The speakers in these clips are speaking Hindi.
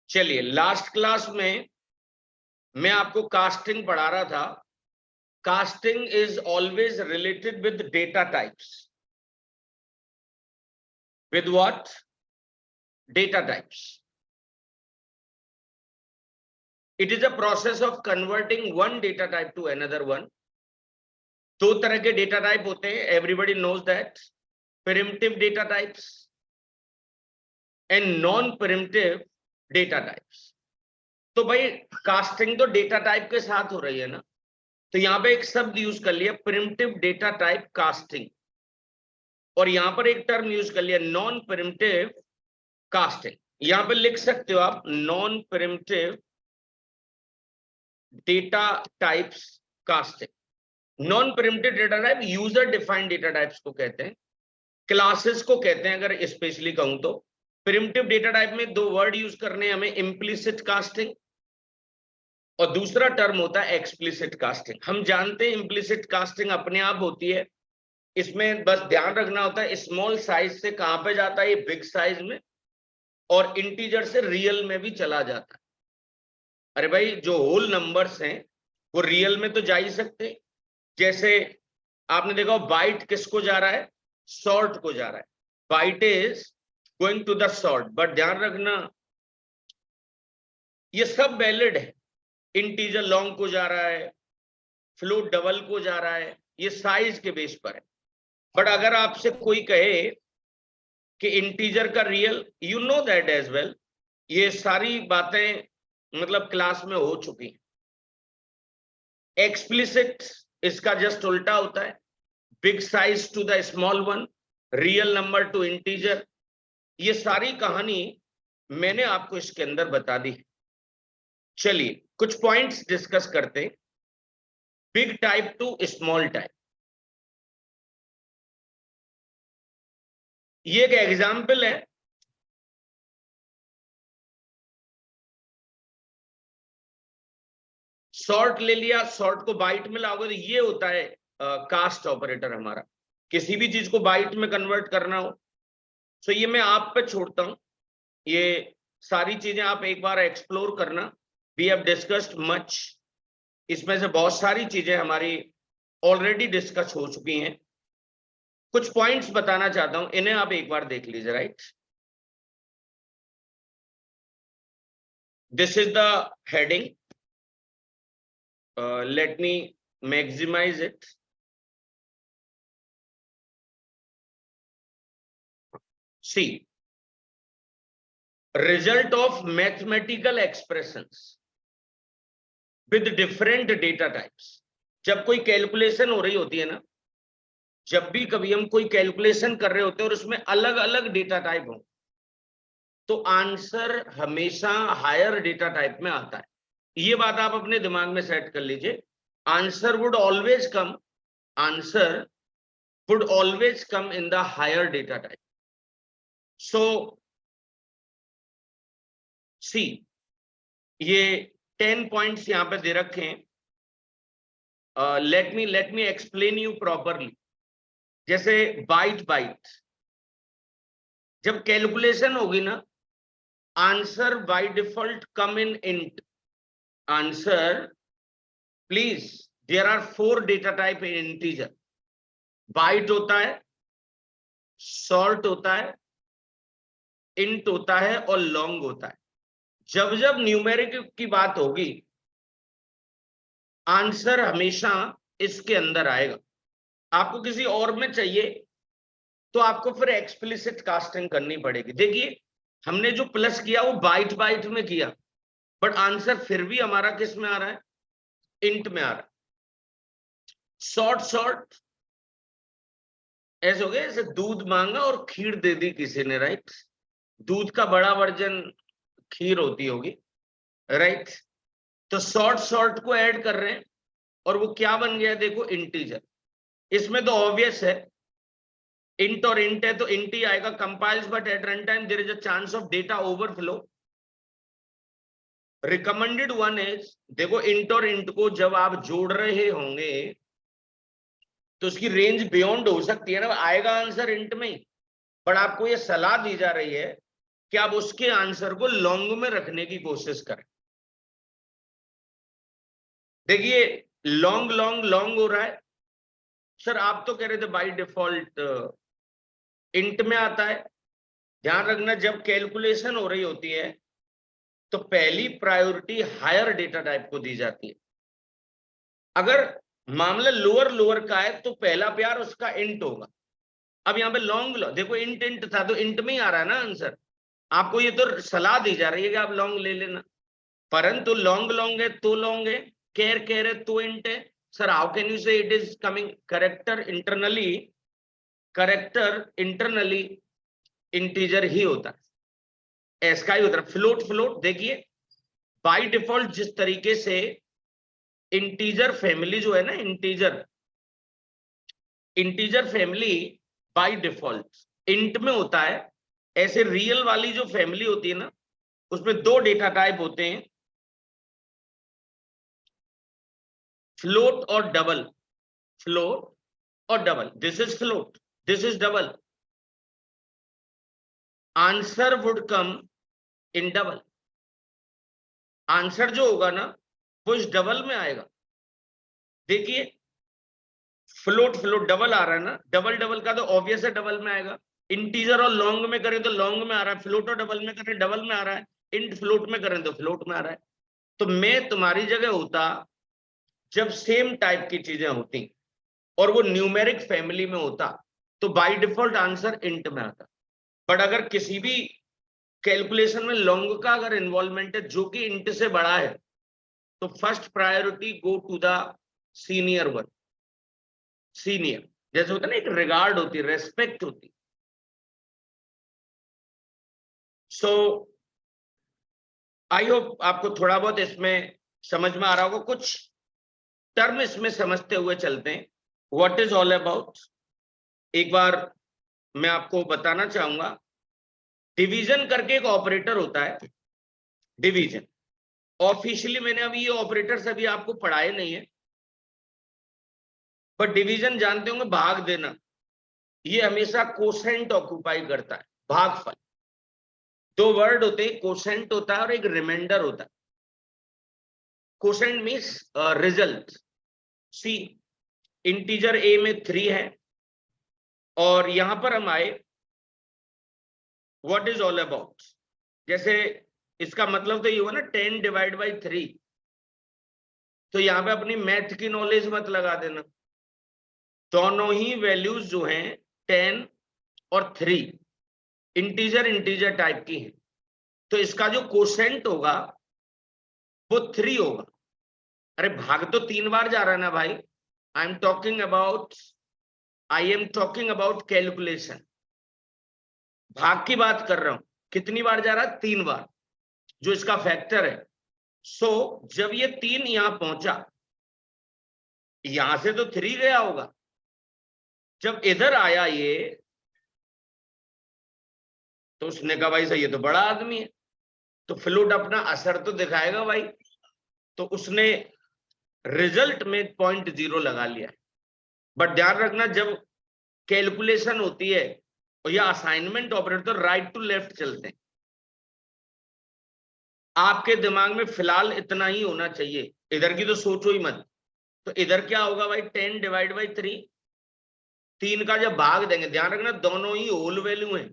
चलिए, लास्ट क्लास में मैं आपको कास्टिंग पढ़ा रहा था। Casting is always related with data types. With what? Data types. It is a process of converting one data type to another one. दो तरह के डेटा टाइप होते हैं, everybody knows that. Primitive data types and non primitive data types. तो भाई कास्टिंग तो डेटा टाइप के साथ हो रही है ना, तो यहां पे एक शब्द यूज कर लिया प्रिमिटिव डेटा टाइप कास्टिंग, और यहां पर एक टर्म यूज कर लिया नॉन प्रिमिटिव कास्टिंग। यहां पे लिख सकते हो आप non primitive data types casting. Non primitive data type user defined data types को कहते हैं, क्लासेस को कहते हैं अगर स्पेशली कहूं तो। प्रिमिटिव डेटा टाइप में दो वर्ड यूज करने हैं हमें, इम्प्लिसिट कास्टिंग और दूसरा टर्म होता है एक्सप्लिसिट कास्टिंग। हम जानते हैं इम्प्लिसिट कास्टिंग अपने आप होती है, इसमें बस ध्यान रखना होता है स्मॉल साइज से कहां पे जाता है, ये बिग साइज में, और इंटीजर से रियल में भी चला जाता है। अरे भाई जो होल नंबर्स हैं वो रियल में तो जा ही सकते। जैसे आपने देखा बाइट किसको जा रहा है, शॉर्ट को जा रहा है, byte is going to the short. But ध्यान रखना ये सब वैलिड है, इंटीजर लॉन्ग को जा रहा है, फ्लोट डबल को जा रहा है, ये साइज के बेस पर है। बट अगर आपसे कोई कहे कि इंटीजर का real, you know that as well, ये सारी बातें मतलब क्लास में हो चुकी हैं। एक्सप्लिसिट इसका जस्ट उल्टा होता है, big size to the small one, real number to integer. ये सारी कहानी मैंने आपको इसके अंदर बता दी। चलिए कुछ पॉइंट्स डिस्कस करते हैं। Big type two small type, ये एक एग्जाम्पल है। शॉर्ट ले लिया, शॉर्ट को बाइट में लाओगे तो ये होता है कास्ट ऑपरेटर हमारा, किसी भी चीज को बाइट में कन्वर्ट करना हो। सो ये मैं आप पे छोड़ता हूं, ये सारी चीजें आप एक बार एक्सप्लोर करना। वी हैव डिस्कस्ड मच, इसमें से बहुत सारी चीजें हमारी ऑलरेडी डिस्कस हो चुकी हैं। कुछ पॉइंट्स बताना चाहता हूं, इन्हें आप एक बार देख लीजिए। Right, this is the heading, let me maximize it. See, result of mathematical expressions with different data types. जब कोई कैलकुलेशन हो रही होती है ना, जब भी कभी हम कोई कैलकुलेशन कर रहे होते हैं और उसमें अलग अलग डेटा टाइप हो, तो आंसर हमेशा हायर डेटा टाइप में आता है। ये बात आप अपने दिमाग में सेट कर लीजिए। Answer would always come, answer would always come in the higher data type. So see, ये 10 पॉइंट्स यहां पे दे रखे हैं। Let me explain you properly. जैसे बाइट बाइट, जब कैलकुलेशन होगी ना, answer by default come in int. Answer, please, there are 4 data type in integer. Byte होता है, शॉर्ट होता है, इंट होता है और लॉन्ग होता है। जब जब न्यूमेरिक की बात होगी, आंसर हमेशा इसके अंदर आएगा। आपको किसी और में चाहिए तो आपको फिर एक्सप्लिसिट कास्टिंग करनी पड़ेगी। देखिए हमने जो प्लस किया वो बाइट बाइट में किया, बट आंसर फिर भी हमारा किस में आ रहा है, इंट में आ रहा है। शॉर्ट शॉर्ट ऐसे हो गया जैसे दूध मांगा और खीर दे दी किसी ने। राइट, दूध का बड़ा वर्जन खीर होती होगी। राइट, तो शॉर्ट शॉर्ट को ऐड कर रहे हैं और वो क्या बन गया, देखो इंटीजर। इसमें तो ऑब्वियस है, इंट और इंट है तो इंट ही आएगा। Compiles but at run time there is a chance of data overflow. Recommended one is, देखो इंट और इंट को जब आप जोड़ रहे होंगे तो उसकी रेंज बियॉन्ड हो सकती है ना, आएगा आंसर इंट में ही। बट आपको ये सलाह दी जा रही है कि आप उसके आंसर को लॉन्ग में रखने की कोशिश करें। देखिए लॉन्ग लॉन्ग लॉन्ग हो रहा है सर, आप तो कह रहे थे बाय डिफॉल्ट इंट में आता है। ध्यान रखना जब कैलकुलेशन हो रही होती है तो पहली प्रायोरिटी हायर डेटा टाइप को दी जाती है। अगर मामला लोअर लोअर का है तो पहला प्यार उसका इंट होगा। अब यहाँ पे लॉन्ग देखो इंट इंट था तो इंट में ही आ रहा है ना आंसर। आपको ये तो सलाह दी जा रही है कि आप लॉन्ग ले लेना, परंतु लॉन्ग लॉन्ग है तो लॉन्ग है, केयर केयर है तो इंट है। Sir how can you say it is coming character internally integer ही होता है, ऐसा ही होता है। फ्लोट फ्लोट देखिए बाय डिफॉल्ट जिस तरीके से इंटीजर फैमिली जो है ना, integer family by default int में होता है, ऐसे रियल वाली जो फैमिली होती है ना उसमें दो डेटा टाइप होते हैं, फ्लोट और डबल। फ्लोट और double, this is float, this is double. Answer would come in double. Answer जो होगा ना वो इस डबल में आएगा। देखिए फ्लोट फ्लोट डबल आ रहा है ना, डबल डबल का तो ऑब्वियस है डबल में आएगा। इंटीजर और लॉन्ग में करें तो लॉन्ग में आ रहा है, फ्लोट और डबल में करें डबल में आ रहा है, इंट फ्लोट में करें तो फ्लोट में आ रहा है। तो मैं तुम्हारी जगह होता जब सेम टाइप की चीजें होती और वो न्यूमेरिक फैमिली में होता तो बाय डिफॉल्ट आंसर इंट में आता। बट अगर किसी भी कैलकुलेशन में लॉन्ग का अगर इन्वॉल्वमेंट है जो कि इंट से बड़ा है तो first priority go to the senior one. Senior जैसे होता है ना, एक रिगार्ड होती है, रेस्पेक्ट होती। सो आई होप आपको थोड़ा बहुत इसमें समझ में आ रहा होगा। कुछ टर्म इसमें समझते हुए चलते हैं। व्हाट इज ऑल अबाउट, एक बार मैं आपको बताना चाहूंगा। डिवीजन करके एक ऑपरेटर होता है, डिवीजन। ऑफिशियली मैंने अभी ये ऑपरेटर्स अभी आपको पढ़ाए नहीं है, पर डिवीजन जानते होंगे, भाग देना। ये हमेशा कोसेंट ऑक्यूपाई करता है, भागफल। दो वर्ड होते हैं, कोसेंट होता है और एक रिमाइंडर होता है। Quotient means result. See integer A में 3 है और यहां पर हम आए व्हाट इज ऑल अबाउट। जैसे इसका मतलब तो ये हुआ ना 10 डिवाइड बाई 3, तो यहां पे अपनी मैथ की नॉलेज मत लगा देना। दोनों ही वैल्यूज जो हैं 10 और 3 इंटीजर इंटीजर टाइप की हैं, तो इसका जो कोसेंट होगा वो 3 होगा। अरे भाग तो 3 बार जा रहा है ना भाई। I am talking about calculation. भाग की बात कर रहा हूं, कितनी बार जा रहा है? 3 बार, जो इसका फैक्टर है। सो जब ये 3 यहां पहुंचा, यहां से तो 3 गया होगा, जब इधर आया ये तो उसने कहा भाई सही ये तो बड़ा आदमी है, तो फ्लूट अपना असर तो दिखाएगा भाई। तो उसने रिजल्ट में 0.0 लगा लिया। बट ध्यान रखना जब कैलकुलेशन होती है और या असाइनमेंट ऑपरेटर तो राइट टू लेफ्ट चलते हैं। आपके दिमाग में फिलहाल इतना ही होना चाहिए, इधर की तो सोचो ही मत। तो इधर क्या होगा भाई, 10 डिवाइड बाई 3। 3 का जब भाग देंगे, ध्यान रखना दोनों ही होल वैल्यू हैं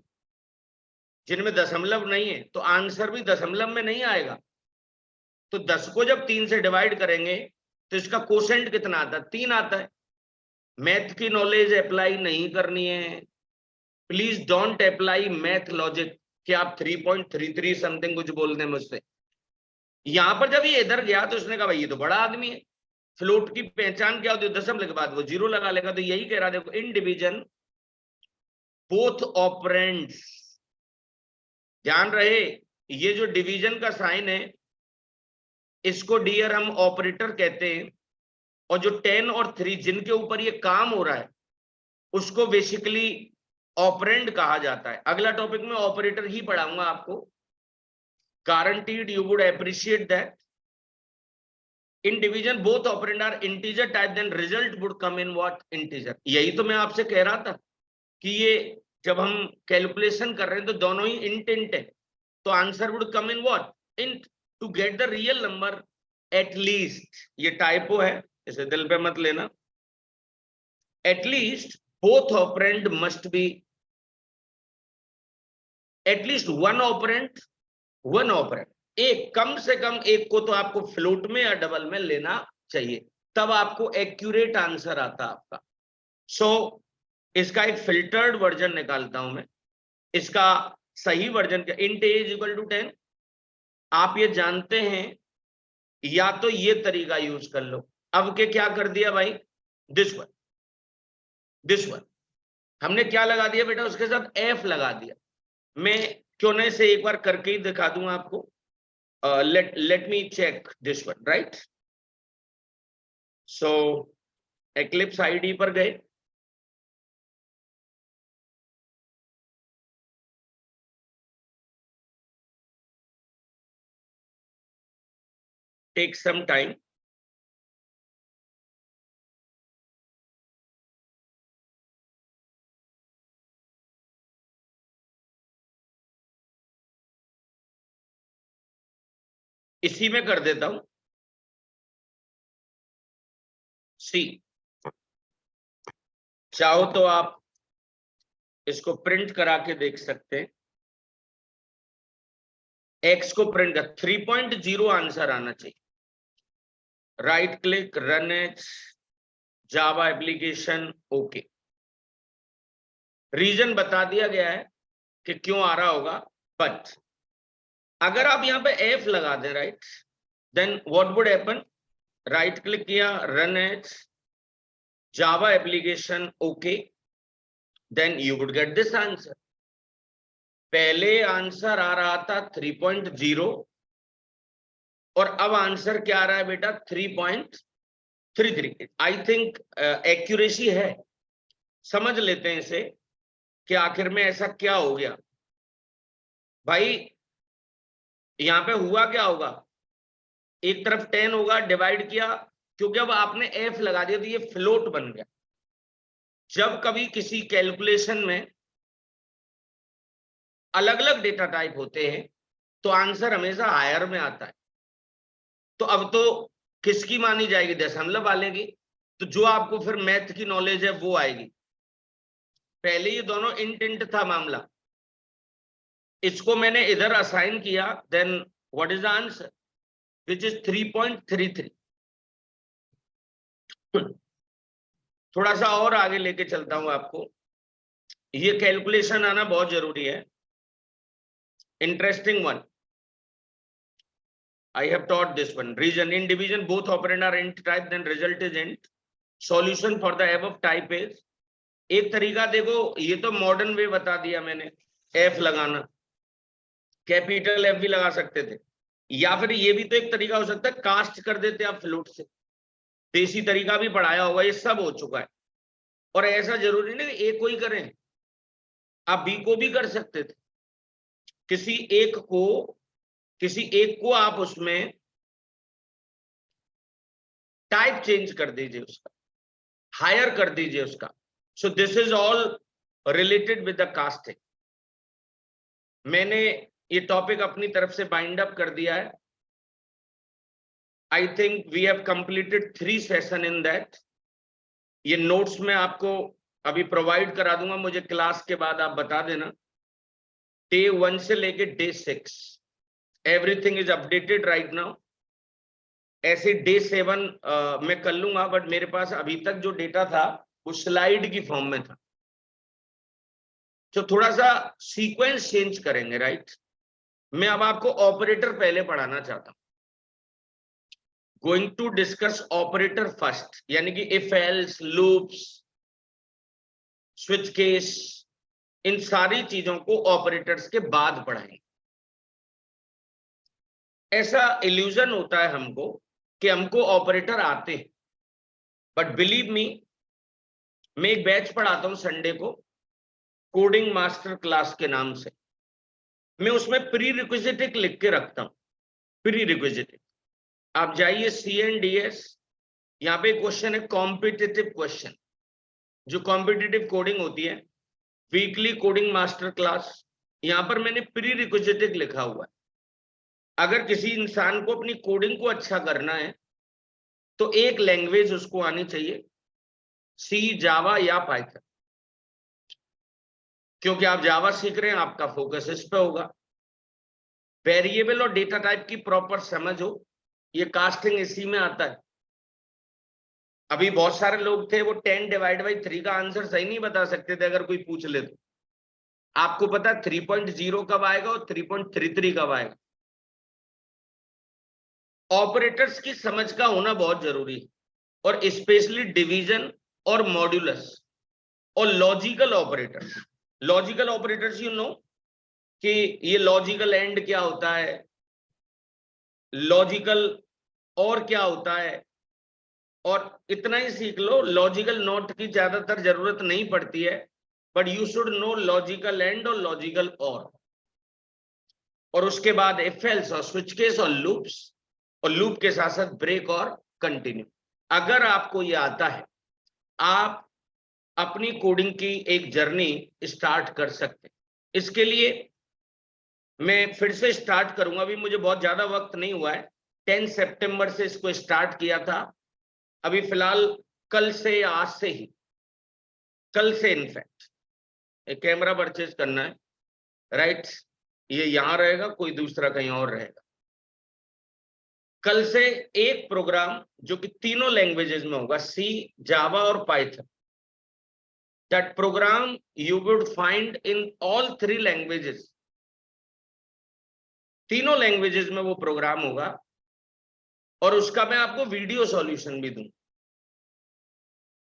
जिनमें दशमलव नहीं है, तो आंसर भी दशमलव में नहीं आएगा। तो 10 को जब 3 से डिवाइड करेंगे तो इसका कोसेंट कितना आता है? 3 आता है। मैथ की नॉलेज अप्लाई नहीं करनी है, please don't apply math logic कि आप 3.33 समथिंग कुछ बोल दें मुझसे। यहां पर जब ये इधर गया तो उसने कहा भाई ये तो बड़ा आदमी है। फ्लोट की पहचान क्या होती है? दशमलव के बाद वो 0 लगा लेगा। तो यही कह रहा देखो, इन डिवीजन बोथ ऑपरेंड्स, ध्यान रहे ये जो डिवीजन का साइन है इसको डियर हम ऑपरेटर कहते हैं, और जो 10 और 3 जिनके ऊपर ये काम हो रहा है उसको बेसिकली ऑपरेंड कहा जाता है। अगला टॉपिक में ऑपरेटर ही पढ़ाऊंगा आपको, guaranteed you would appreciate that. In division both operand are integer type, then result would come in what? Integer. यही तो मैं आपसे कह रहा था कि ये जब हम कैलकुलेशन कर रहे हैं तो दोनों ही इंट इंट है, तो answer would come in what, in to get the real number at least, ये टाइपो है, इसे दिल पे मत लेना, at least both operand must be, at least one operand, एक कम से कम एक को तो आपको फ्लोट में या डबल में लेना चाहिए, तब आपको एक्यूरेट आंसर आता आपका। सो इसका एक फिल्टर्ड वर्जन निकालता हूं मैं, इसका सही वर्जन क्या, int a is equal to 10, आप ये जानते हैं, या तो ये तरीका यूज कर लो। अब के क्या कर दिया भाई, दिस वन हमने क्या लगा दिया बेटा, उसके साथ f लगा दिया। मैं क्यों नहीं से एक बार करके ही दिखा दूंगा आपको, let me check this one, right? So Eclipse IDE पर गए, take some time, इसी में कर देता हूं। सी चाहो तो आप इसको प्रिंट करा के देख सकते हैं, x को प्रिंट कर, 3.0 आंसर आना चाहिए। Right click, run as Java application, okay. Reason बता दिया गया है कि क्यों आ रहा होगा, बट अगर आप यहां पे f लगा दें, right, then what would happen, right click किया, run as Java application, okay, then you would get this answer. पहले आंसर आ रहा था 3.0 और अब आंसर क्या आ रहा है बेटा, 3.33। आई थिंक एक्यूरेसी है, समझ लेते हैं इसे कि आखिर में ऐसा क्या हो गया भाई। यहां पे हुआ क्या होगा, एक तरफ 10 होगा, डिवाइड किया, क्योंकि अब आपने f लगा दिया तो ये फ्लोट बन गया। जब कभी किसी कैलकुलेशन में अलग अलग डेटा टाइप होते हैं तो आंसर हमेशा हायर में आता है। तो अब तो किसकी मानी जाएगी, दशमलव वाले की, तो जो आपको फिर मैथ की नॉलेज है वो आएगी। पहले ये दोनों इंट था मामला, इसको मैंने इधर असाइन किया, then what is the answer, which is 3.33। थोड़ा सा और आगे लेके चलता हूं आपको, ये कैलकुलेशन आना बहुत जरूरी है, interesting one. I have taught this one. Reason in division both operand are int type, then result is int. Solution for the above type is, एक तरीका देखो, ये तो मॉडर्न वे बता दिया मैंने, f लगाना, कैपिटल F भी लगा सकते थे, या फिर ये भी तो एक तरीका हो सकता है, कास्ट कर देते आप फ्लोट से, देसी तरीका भी पढ़ाया होगा, ये सब हो चुका है। और ऐसा जरूरी नहीं कि एक को ही करें, आप बी को भी कर सकते थे, किसी एक को आप उसमें टाइप चेंज कर दीजिए, उसका हायर कर दीजिए उसका। So this is all related with the casting. मैंने ये टॉपिक अपनी तरफ से बाइंड अप कर दिया है। I think we have completed 3 session in that. ये नोट्स में आपको अभी प्रोवाइड करा दूंगा, मुझे क्लास के बाद आप बता देना। डे 1 से लेके day 6 everything is updated right now. ऐसे डे 7 मैं कर लूंगा, बट मेरे पास अभी तक जो डेटा था वो स्लाइड की फॉर्म में था, तो थोड़ा सा सीक्वेंस चेंज करेंगे, राइट। मैं अब आपको ऑपरेटर पहले पढ़ाना चाहता हूं। Going to discuss operator first, यानी कि if else, loops, switch case, इन सारी चीजों को ऑपरेटर्स के बाद पढ़ाएंगे। ऐसा इल्यूजन होता है हमको कि हमको ऑपरेटर आते हैं, बट बिलीव मी, मैं एक बैच पढ़ाता हूं संडे को, कोडिंग मास्टर क्लास के नाम से। मैं उसमें प्री रिक्विजिट लिख के रखता हूं, प्री रिक्विजिट। आप जाइए CNDS, यहाँ पे क्वेश्चन है कॉम्पिटिटिव क्वेश्चन, जो कॉम्पिटिटिव कोडिंग होती है, वीकली कोडिंग मास्टर क्लास, यहां पर मैंने प्री रिक्विजिटिव लिखा हुआ है। अगर किसी इंसान को अपनी कोडिंग को अच्छा करना है तो एक लैंग्वेज उसको आनी चाहिए, सी, जावा या पाइथन। क्योंकि आप जावा सीख रहे हैं, आपका फोकस इस पे होगा। वेरिएबल और डेटा टाइप की प्रॉपर समझ हो, ये कास्टिंग इसी में आता है। अभी बहुत सारे लोग थे वो 10/3 का आंसर सही नहीं बता सकते थे, अगर कोई पूछ ले तो। आपको पता 3.0 कब आएगा और 3.33 कब आएगा। ऑपरेटर्स की समझ का होना बहुत जरूरी है, और स्पेशली डिवीजन और मॉड्यूलस और logical operators. Logical operators you know कि ये लॉजिकल एंड क्या होता है, लॉजिकल और क्या होता है, और इतना ही सीख लो। लॉजिकल नॉट की ज्यादातर जरूरत नहीं पड़ती है, but you should know logical and और लॉजिकल और उसके बाद इफ एल्स और स्विच केस और लूप्स, और लूप के साथ साथ ब्रेक और कंटिन्यू। अगर आपको ये आता है, आप अपनी कोडिंग की एक जर्नी स्टार्ट कर सकते हैं। इसके लिए मैं फिर से स्टार्ट करूंगा, अभी मुझे बहुत ज्यादा वक्त नहीं हुआ है। 10 सितंबर से इसको स्टार्ट किया था, अभी फिलहाल कल से या आज से ही, कल से इनफैक्ट एक कैमरा परचेज करना है, राइट। ये यहां रहेगा, कोई दूसरा कहीं और रहेगा। कल से एक प्रोग्राम जो कि तीनों लैंग्वेजेस में होगा, सी, जावा और Python. That program you would find in all 3 languages. तीनों लैंग्वेजेस में वो प्रोग्राम होगा, और उसका मैं आपको वीडियो सॉल्यूशन भी दूं।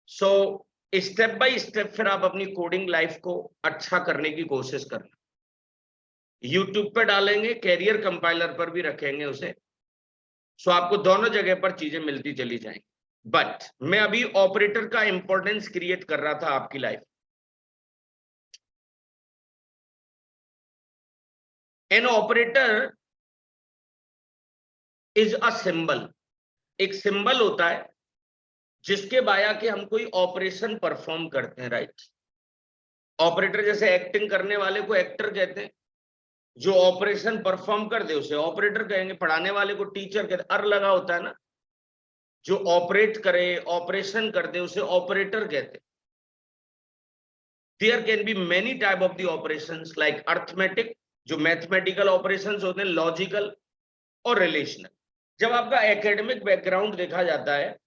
सो स्टेप बाय स्टेप फिर आप अपनी कोडिंग लाइफ को अच्छा करने की कोशिश करना। यूट्यूब पे डालेंगे, कैरियर कंपाइलर पर भी रखेंगे उसे, सो आपको दोनों जगह पर चीजें मिलती चली जाएंगी। बट मैं अभी ऑपरेटर का इंपॉर्टेंस क्रिएट कर रहा था आपकी life. An operator is a symbol. एक सिंबल होता है जिसके बाया के हम कोई ऑपरेशन परफॉर्म करते हैं, राइट। ऑपरेटर जैसे एक्टिंग करने वाले को एक्टर कहते हैं, जो ऑपरेशन परफॉर्म कर दे उसे ऑपरेटर कहेंगे। पढ़ाने वाले को टीचर कहते हैं, अर लगा होता है ना, जो ऑपरेट करे, ऑपरेशन कर दे उसे ऑपरेटर कहते हैं। There can be many type of the operations like arithmetic, जो मैथमेटिकल ऑपरेशंस होते हैं, लॉजिकल और रिलेशनल। जब आपका एकेडमिक बैकग्राउंड देखा जाता है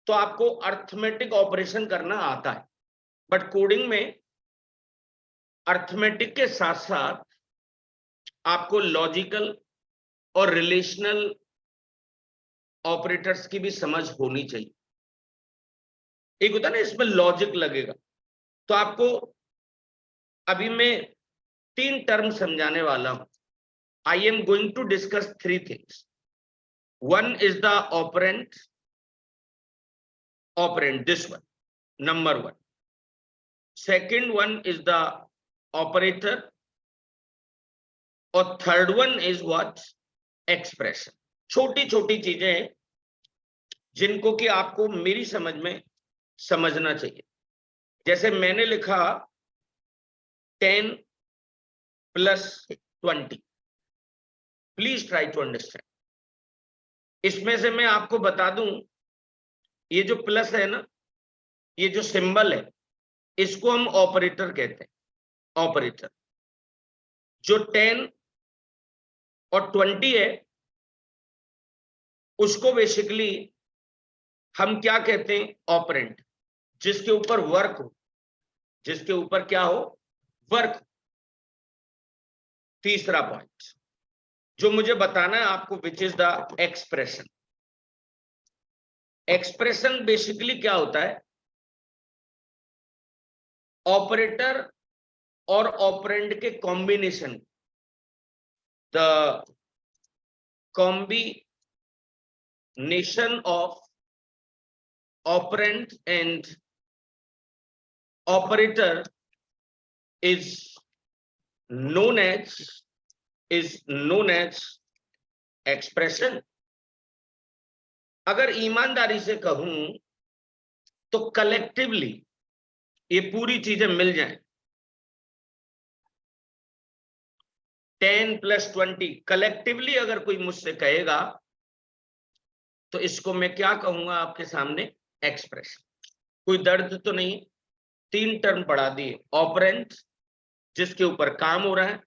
तो आपको अर्थमेटिक ऑपरेशन करना आता है, बट कोडिंग में अर्थमेटिक के साथ साथ आपको लॉजिकल और रिलेशनल ऑपरेटर्स की भी समझ होनी चाहिए। एक होता है ना इसमें लॉजिक लगेगा, तो आपको अभी मैं 3 टर्म समझाने वाला हूं। I am going to discuss 3 things. One is the operand, this one, number 1. Second one is the operator, और third one is what, expression. छोटी छोटी चीजें हैं जिनको कि आपको मेरी समझ में समझना चाहिए। जैसे मैंने लिखा 10 + 20, प्लीज ट्राई टू अंडरस्टैंड। इसमें से मैं आपको बता दूं, ये जो प्लस है ना, ये जो सिंबल है, इसको हम ऑपरेटर कहते हैं। ऑपरेटर जो 10 और 20 है, उसको बेसिकली हम क्या कहते हैं, ऑपरेंट। जिसके ऊपर वर्क हो, जिसके ऊपर क्या हो, वर्क। तीसरा पॉइंट जो मुझे बताना है आपको, which is the expression. Expression basically क्या होता है, ऑपरेटर और ऑपरेंड के combination, the combination of operand and operator is known as expression। अगर ईमानदारी से कहूं तो कलेक्टिवली ये पूरी चीजें मिल जाएं 10 + 20 कलेक्टिवली अगर कोई मुझसे कहेगा तो इसको मैं क्या कहूंगा आपके सामने? एक्सप्रेशन। कोई दर्द तो नहीं? 3 टर्म पढ़ा दिए, ऑपरेंड जिसके ऊपर काम हो रहा है,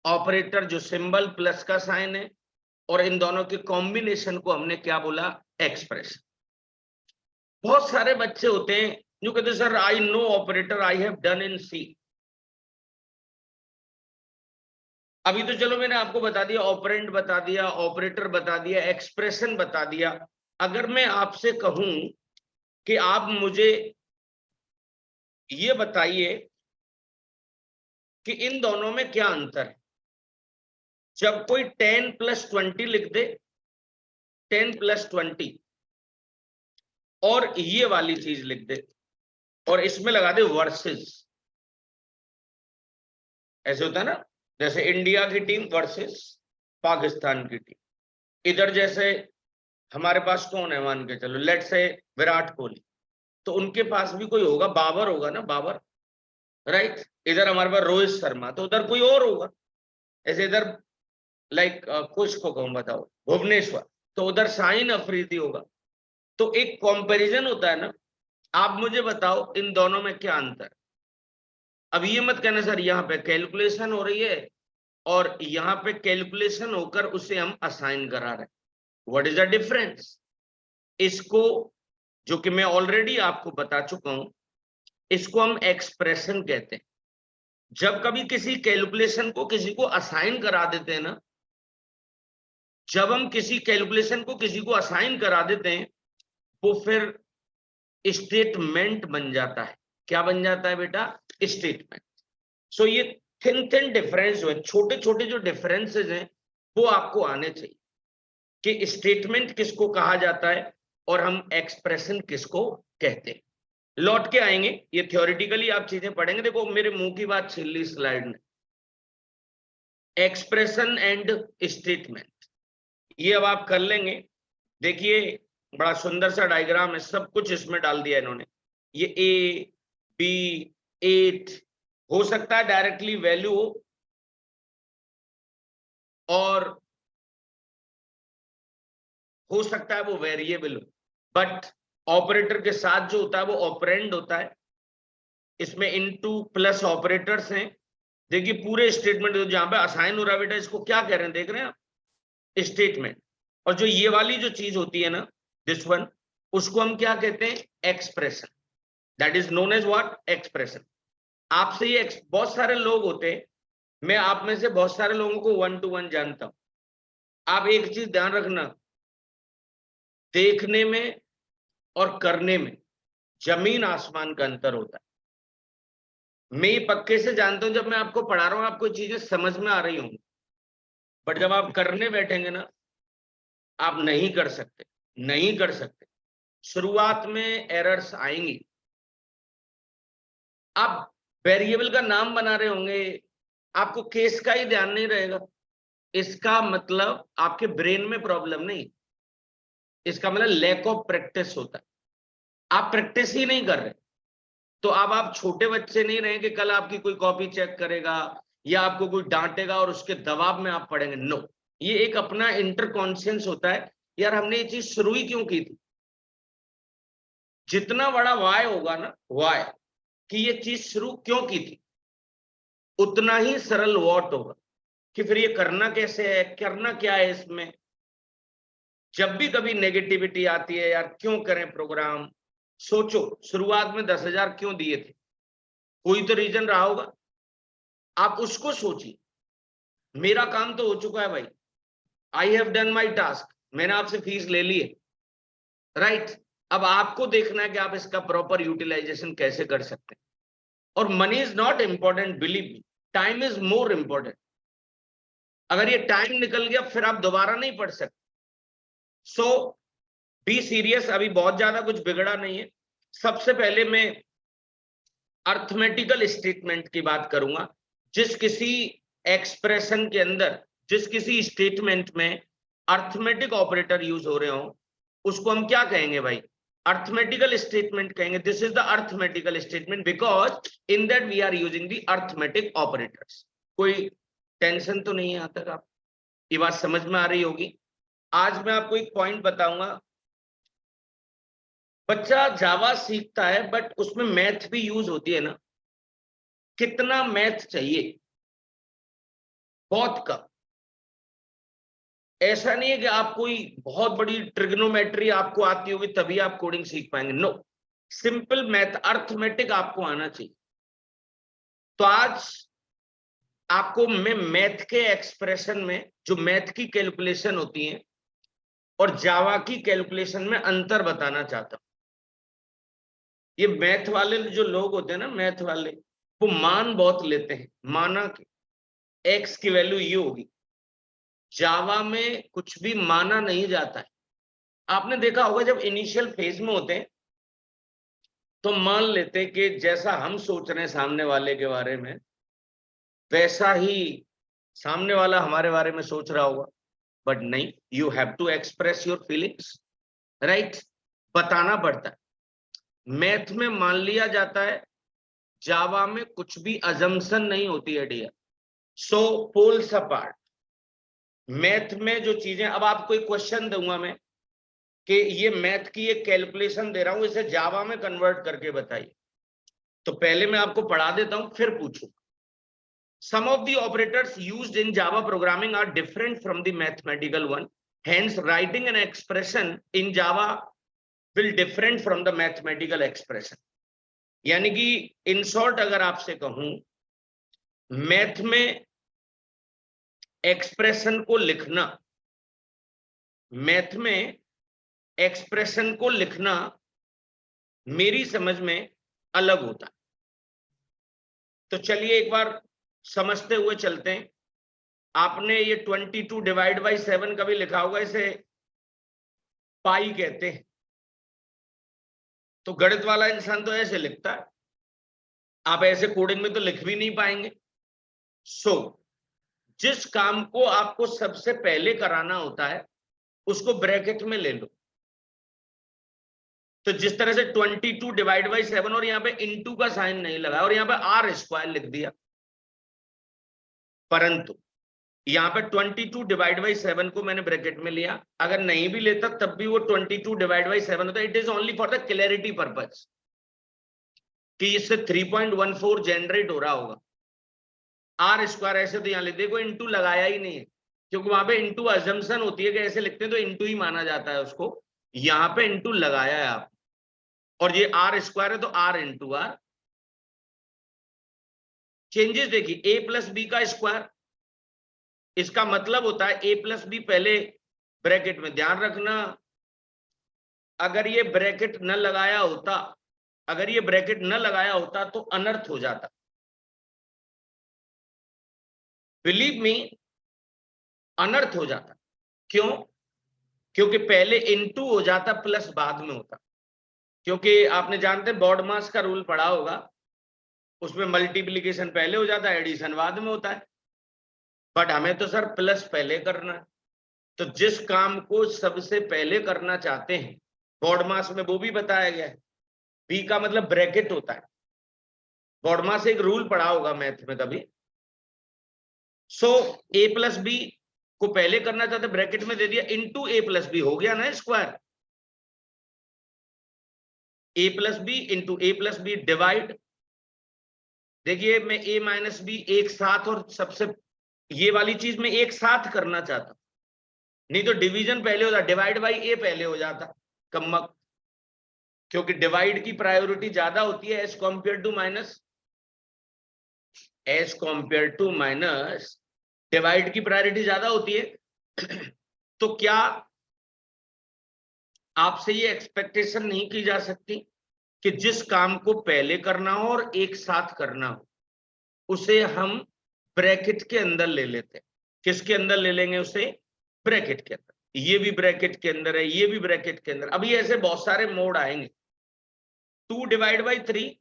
ऑपरेटर जो सिंबल प्लस का साइन है, और इन दोनों के कॉम्बिनेशन को हमने क्या बोला? एक्सप्रेशन। बहुत सारे बच्चे होते हैं जो कहते हैं sir I know operator, I have done in C. अभी तो चलो मैंने आपको बता दिया, ऑपरेंड बता दिया, ऑपरेटर बता दिया, एक्सप्रेशन बता दिया। अगर मैं आपसे कहूं कि आप मुझे ये बताइए कि इन दोनों में क्या अंतर है, जब कोई 10 + 20 लिख दे, 10 + 20, और ये वाली चीज लिख दे और इसमें लगा दे वर्सेस, ऐसे होता है ना, जैसे इंडिया की टीम वर्सेस पाकिस्तान की टीम। इधर जैसे हमारे पास कौन है, मान के चलो लेट्स से विराट कोहली, तो उनके पास भी कोई होगा, बाबर होगा ना, बाबर, राइट। इधर हमारे पास रोहित शर्मा, तो उधर कोई और होगा। ऐसे इधर लाइक कुछ को कहूं, बताओ, भुवनेश्वर, तो उधर शाहीन अफरीदी होगा। तो एक कंपैरिजन होता है ना। आप मुझे बताओ इन दोनों में क्या अंतर? अब ये मत कहना सर यहाँ पे कैलकुलेशन हो रही है और यहाँ पे कैलकुलेशन होकर उसे हम असाइन करा रहे हैं। What is the difference? इसको, जो कि मैं ऑलरेडी आपको बता चुका हूं, इसको हम एक्सप्रेशन कहते हैं। जब कभी किसी कैलकुलेशन को किसी को असाइन करा देते हैं ना, जब हम किसी कैलकुलेशन को किसी को असाइन करा देते हैं, वो फिर स्टेटमेंट बन जाता है। क्या बन जाता है बेटा? स्टेटमेंट। सो ये थिन थिन डिफरेंस है, छोटे छोटे जो डिफरेंसेस हैं वो आपको आने चाहिए कि स्टेटमेंट किसको कहा जाता है और हम एक्सप्रेशन किसको कहते हैं। लौट के आएंगे, ये थ्योरेटिकली आप चीजें पढ़ेंगे। देखो मेरे मुंह की बात छीन ली स्लाइड ने, एक्सप्रेशन एंड स्टेटमेंट, ये अब आप कर लेंगे। देखिए बड़ा सुंदर सा डायग्राम है, सब कुछ इसमें डाल दिया इन्होंने। ये ए बी 8 हो सकता है डायरेक्टली वैल्यू हो, और हो सकता है वो वेरिएबल हो, बट ऑपरेटर के साथ जो होता है वो ऑपरेंड होता है। इसमें इनटू प्लस ऑपरेटर्स हैं। देखिए पूरे स्टेटमेंट जहां पे असाइन हो रहा है बेटा, इसको क्या कह रहे हैं, देख रहे हैं आप? स्टेटमेंट। और जो ये वाली जो चीज होती है ना, दिस वन, उसको हम क्या कहते हैं? Expression. That is known as what? Expression. आपसे ये बहुत सारे लोग होते हैं, मैं आप में से बहुत सारे लोगों को 1 to 1 जानता हूं। आप एक चीज ध्यान रखना, देखने में और करने में जमीन आसमान का अंतर होता है। मैं ये पक्के से जानता हूं, जब मैं आपको पढ़ा रहा हूं आपको चीजें समझ में आ रही होंगी, बट जब आप करने बैठेंगे ना, आप नहीं कर सकते, नहीं कर सकते। शुरुआत में एरर्स आएंगी। आप वेरिएबल का नाम बना रहे होंगे, आपको केस का ही ध्यान नहीं रहेगा, इसका मतलब आपके ब्रेन में प्रॉब्लम नहीं, इसका मतलब लैक ऑफ प्रैक्टिस होता है। आप प्रैक्टिस ही नहीं कर रहे, तो अब आप छोटे बच्चे नहीं रहे कि कल आपकी कोई कॉपी चेक करेगा या आपको कोई डांटेगा और उसके दबाव में आप पढ़ेंगे। नो, ये एक अपना इंटर कॉन्शियस होता है, यार हमने ये चीज शुरू ही क्यों की थी। जितना बड़ा वाय होगा ना, वाय कि ये चीज शुरू क्यों की थी, उतना ही सरल व्हाट होगा कि फिर ये करना कैसे है, करना क्या है इसमें। जब भी कभी नेगेटिविटी आती है, यार क्यों करें प्रोग्राम, सोचो शुरुआत में 10,000 क्यों दिए थे, कोई तो रीजन रहा होगा, आप उसको सोचिए। मेरा काम तो हो चुका है भाई, आई हैव डन माई टास्क, मैंने आपसे फीस ले ली है, राइट। अब आपको देखना है कि आप इसका प्रॉपर यूटिलाइजेशन कैसे कर सकते हैं। और money is not important, believe me, time is more important. अगर ये टाइम निकल गया फिर आप दोबारा नहीं पढ़ सकते। सो बी सीरियस, अभी बहुत ज्यादा कुछ बिगड़ा नहीं है। सबसे पहले मैं अर्थमेटिकल स्टेटमेंट की बात करूंगा। जिस किसी एक्सप्रेशन के अंदर, जिस किसी स्टेटमेंट में अर्थमेटिक ऑपरेटर यूज हो रहे हो, उसको हम क्या कहेंगे भाई? अर्थमेटिकल स्टेटमेंट कहेंगे। This is the arithmetical statement because in that we are using the arithmetic operators. कोई टेंशन तो नहीं है यहाँ तक? आप ये बात समझ में आ रही होगी। आज मैं आपको एक पॉइंट बताऊंगा। बच्चा जावा सीखता है बट उसमें मैथ भी यूज होती है ना, कितना मैथ चाहिए? बहुत कम। ऐसा नहीं है कि आप कोई बहुत बड़ी ट्रिग्नोमेट्री आपको आती होगी तभी आप कोडिंग सीख पाएंगे, नो। सिंपल मैथ, अर्थमेटिक आपको आना चाहिए। तो आज आपको मैं मैथ के एक्सप्रेशन में जो मैथ की कैलकुलेशन होती है और जावा की कैलकुलेशन में अंतर बताना चाहता हूं। ये मैथ वाले जो लोग होते हैं ना, मैथ वाले, वो मान बहुत लेते हैं, माना कि एक्स की वैल्यू ये होगी। जावा में कुछ भी माना नहीं जाता है। आपने देखा होगा जब इनिशियल फेज में होते हैं तो मान लेते हैं कि जैसा हम सोच रहे हैं सामने वाले के बारे में, वैसा ही सामने वाला हमारे बारे में सोच रहा होगा। बट नहीं, you have to express your feelings, right? बताना पड़ता है। मैथ में मान लिया जाता है, जावा में कुछ भी अजम्पशन नहीं होती है डियर। सो पोल्स अपार्ट। मैथ में जो चीजें, अब आपको एक क्वेश्चन दूंगा मैं कि ये मैथ की एक कैलकुलेशन दे रहा हूं, इसे जावा में कन्वर्ट करके बताइए। तो पहले मैं आपको पढ़ा देता हूं, फिर पूछूं। Some of the operators used in Java programming are different from the mathematical one. Hence, writing an expression in Java will different from the mathematical expression. यानी कि इन शॉर्ट अगर आपसे कहूं, मैथ में एक्सप्रेशन को लिखना, मैथ में एक्सप्रेशन को लिखना मेरी समझ में अलग होता है। तो चलिए एक बार समझते हुए चलते हैं। आपने ये 22 डिवाइड बाई 7 कभी लिखा होगा, इसे पाई कहते हैं। तो गणित वाला इंसान तो ऐसे लिखता है, आप ऐसे कोडिंग में तो लिख भी नहीं पाएंगे। सो जिस काम को आपको सबसे पहले कराना होता है उसको ब्रैकेट में ले लो। तो जिस तरह से 22 डिवाइड बाई 7 और यहाँ पे इनटू का साइन नहीं लगा और यहाँ पे आर स्क्वायर लिख दिया, परंतु यहाँ पे 22 डिवाइड बाई 7 को मैंने ब्रैकेट में लिया। अगर नहीं भी लेता तब भी वो 22 डिवाइड बाई 7 होता है। It is only for the clarity purpose कि इससे 3.14 जनरेट हो रहा होगा। आर स्क्वायर ऐसे तो यहाँ लिख देखो, इंटू लगाया ही नहीं है क्योंकि वहां पे इंटू अजम्पशन होती है कि ऐसे लिखते हैं तो इंटू ही माना जाता है उसको। यहाँ पे इंटू लगाया है आप, और ये आर स्क्वायर है तो आर इंटू आर। चेंजेस देखिए, ए प्लस बी का स्क्वायर, इसका मतलब होता है ए प्लस बी पहले ब्रैकेट में। ध्यान रखना, अगर ये ब्रैकेट न लगाया होता, अगर ये ब्रैकेट न लगाया होता तो अनर्थ हो जाता। बिलीव मी, अनर्थ हो जाता। क्यों? क्योंकि पहले इनटू हो जाता प्लस बाद में होता। क्योंकि आपने जानते बॉडमास का रूल पढ़ा होगा, उसमें मल्टीप्लिकेशन पहले हो जाता है, एडिशन बाद में होता है। बट हमें तो सर प्लस पहले करना है। तो जिस काम को सबसे पहले करना चाहते हैं, बॉडमास में वो भी बताया गया है। बी का मतलब ब्रैकेट होता है। बॉडमास एक रूल पढ़ा होगा मैथ में कभी। सो ए प्लस बी को पहले करना चाहते, ब्रैकेट में दे दिया, इनटू ए प्लस बी हो गया ना स्क्वायर। ए प्लस बी इंटू ए प्लस बी डिवाइड। देखिए मैं ए माइनस बी एक साथ, और सबसे ये वाली चीज मैं एक साथ करना चाहता हूं, नहीं तो डिवीजन पहले होता, डिवाइड बाई ए पहले हो जाता कम्मक। क्योंकि डिवाइड की प्रायोरिटी ज्यादा होती है as compare to minus, as compare to minus divide की प्रायोरिटी ज्यादा होती है। तो क्या आपसे ये एक्सपेक्टेशन नहीं की जा सकती कि जिस काम को पहले करना हो और एक साथ करना हो उसे हम ब्रैकेट के अंदर ले लेते हैं? किसके अंदर ले लेंगे उसे? ब्रैकेट के अंदर। ये भी ब्रैकेट के अंदर है, ये भी ब्रैकेट के अंदर। अभी ऐसे बहुत सारे मोड आएंगे। 2 डिवाइड बाई 3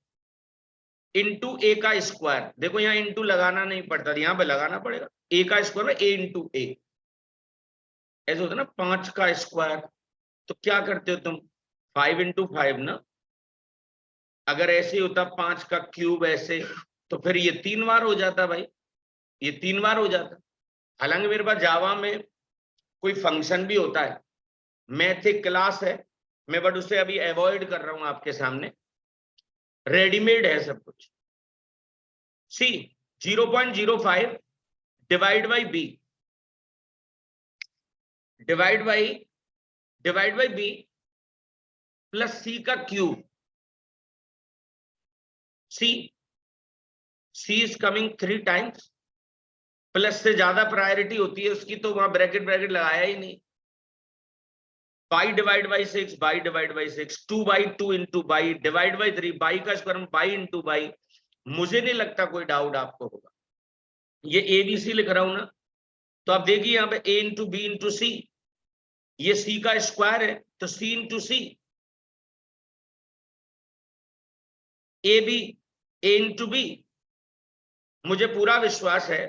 इंटू ए का स्क्वायर। देखो यहाँ इंटू लगाना नहीं पड़ता, यहाँ पे लगाना पड़ेगा। ए का स्क्वायर में ए इंटू ए, ऐसे होता ना 5 का स्क्वायर। तो क्या करते हो तुम? 5 इंटू 5 ना। अगर ऐसे होता 5 का क्यूब ऐसे, तो फिर ये 3 बार हो जाता भाई। ये 3 बार हो जाता। हालांकि मेरे पास जावा में कोई फंक्शन भी होता है, मैथ एक क्लास है, मैं बट उसे अभी अवॉइड कर रहा हूं आपके सामने, रेडीमेड है सब कुछ। C 0.05 divide by B, divide by B plus C का cube. C is coming 3 times, plus से ज्यादा प्रायोरिटी होती है उसकी, तो वहां ब्रैकेट लगाया ही नहीं। By divide by 6, by divide by 6, 2/2 into by divide by 3, by का स्क्वायर बाई इंटू बाई। मुझे नहीं लगता कोई डाउट आपको होगा। ये ABC लिख रहा हूं ना, तो आप देखिए यहाँ पे A into B into C, ये C का स्क्वायर है तो C into C, A into B. मुझे पूरा विश्वास है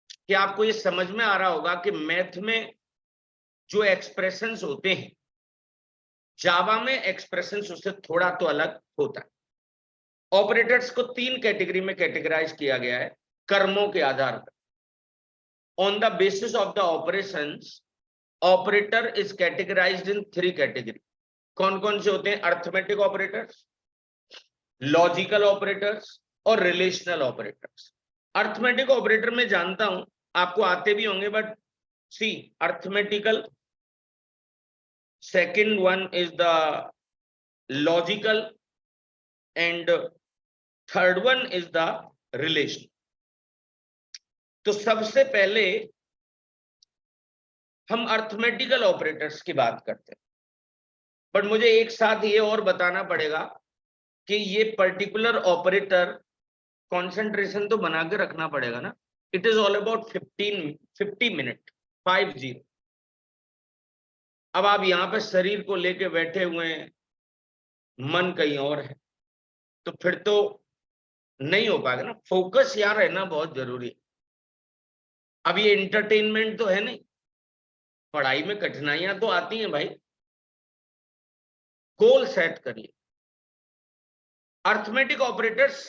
कि आपको ये समझ में आ रहा होगा कि मैथ में जो एक्सप्रेशंस होते हैं, जावा में एक्सप्रेशंस उससे थोड़ा तो अलग होता है। ऑपरेटर्स को 3 कैटेगरी में कैटेगराइज किया गया है कर्मों के आधार पर। On the basis of the operations, operator is categorized in 3 category. कौन कौन से होते हैं? अर्थमेटिक ऑपरेटर्स, लॉजिकल ऑपरेटर्स और रिलेशनल ऑपरेटर्स। अर्थमेटिक ऑपरेटर में जानता हूं आपको आते भी होंगे, but see arithmetical, second one is the logical, and third one is the relation। तो सबसे पहले हम अर्थमेटिकल ऑपरेटर्स की बात करते हैं, बट मुझे एक साथ ये और बताना पड़ेगा कि ये पर्टिकुलर ऑपरेटर कंसंट्रेशन तो बना के रखना पड़ेगा ना। It is all about 50 minute 50। अब आप यहाँ पे शरीर को लेके बैठे हुए हैं, मन कहीं और है, तो फिर तो नहीं हो पाएगा ना। फोकस यहाँ रहना बहुत जरूरी है। अब ये एंटरटेनमेंट तो है नहीं, पढ़ाई में कठिनाइयां तो आती हैं भाई, गोल सेट करिए। Arithmetic operators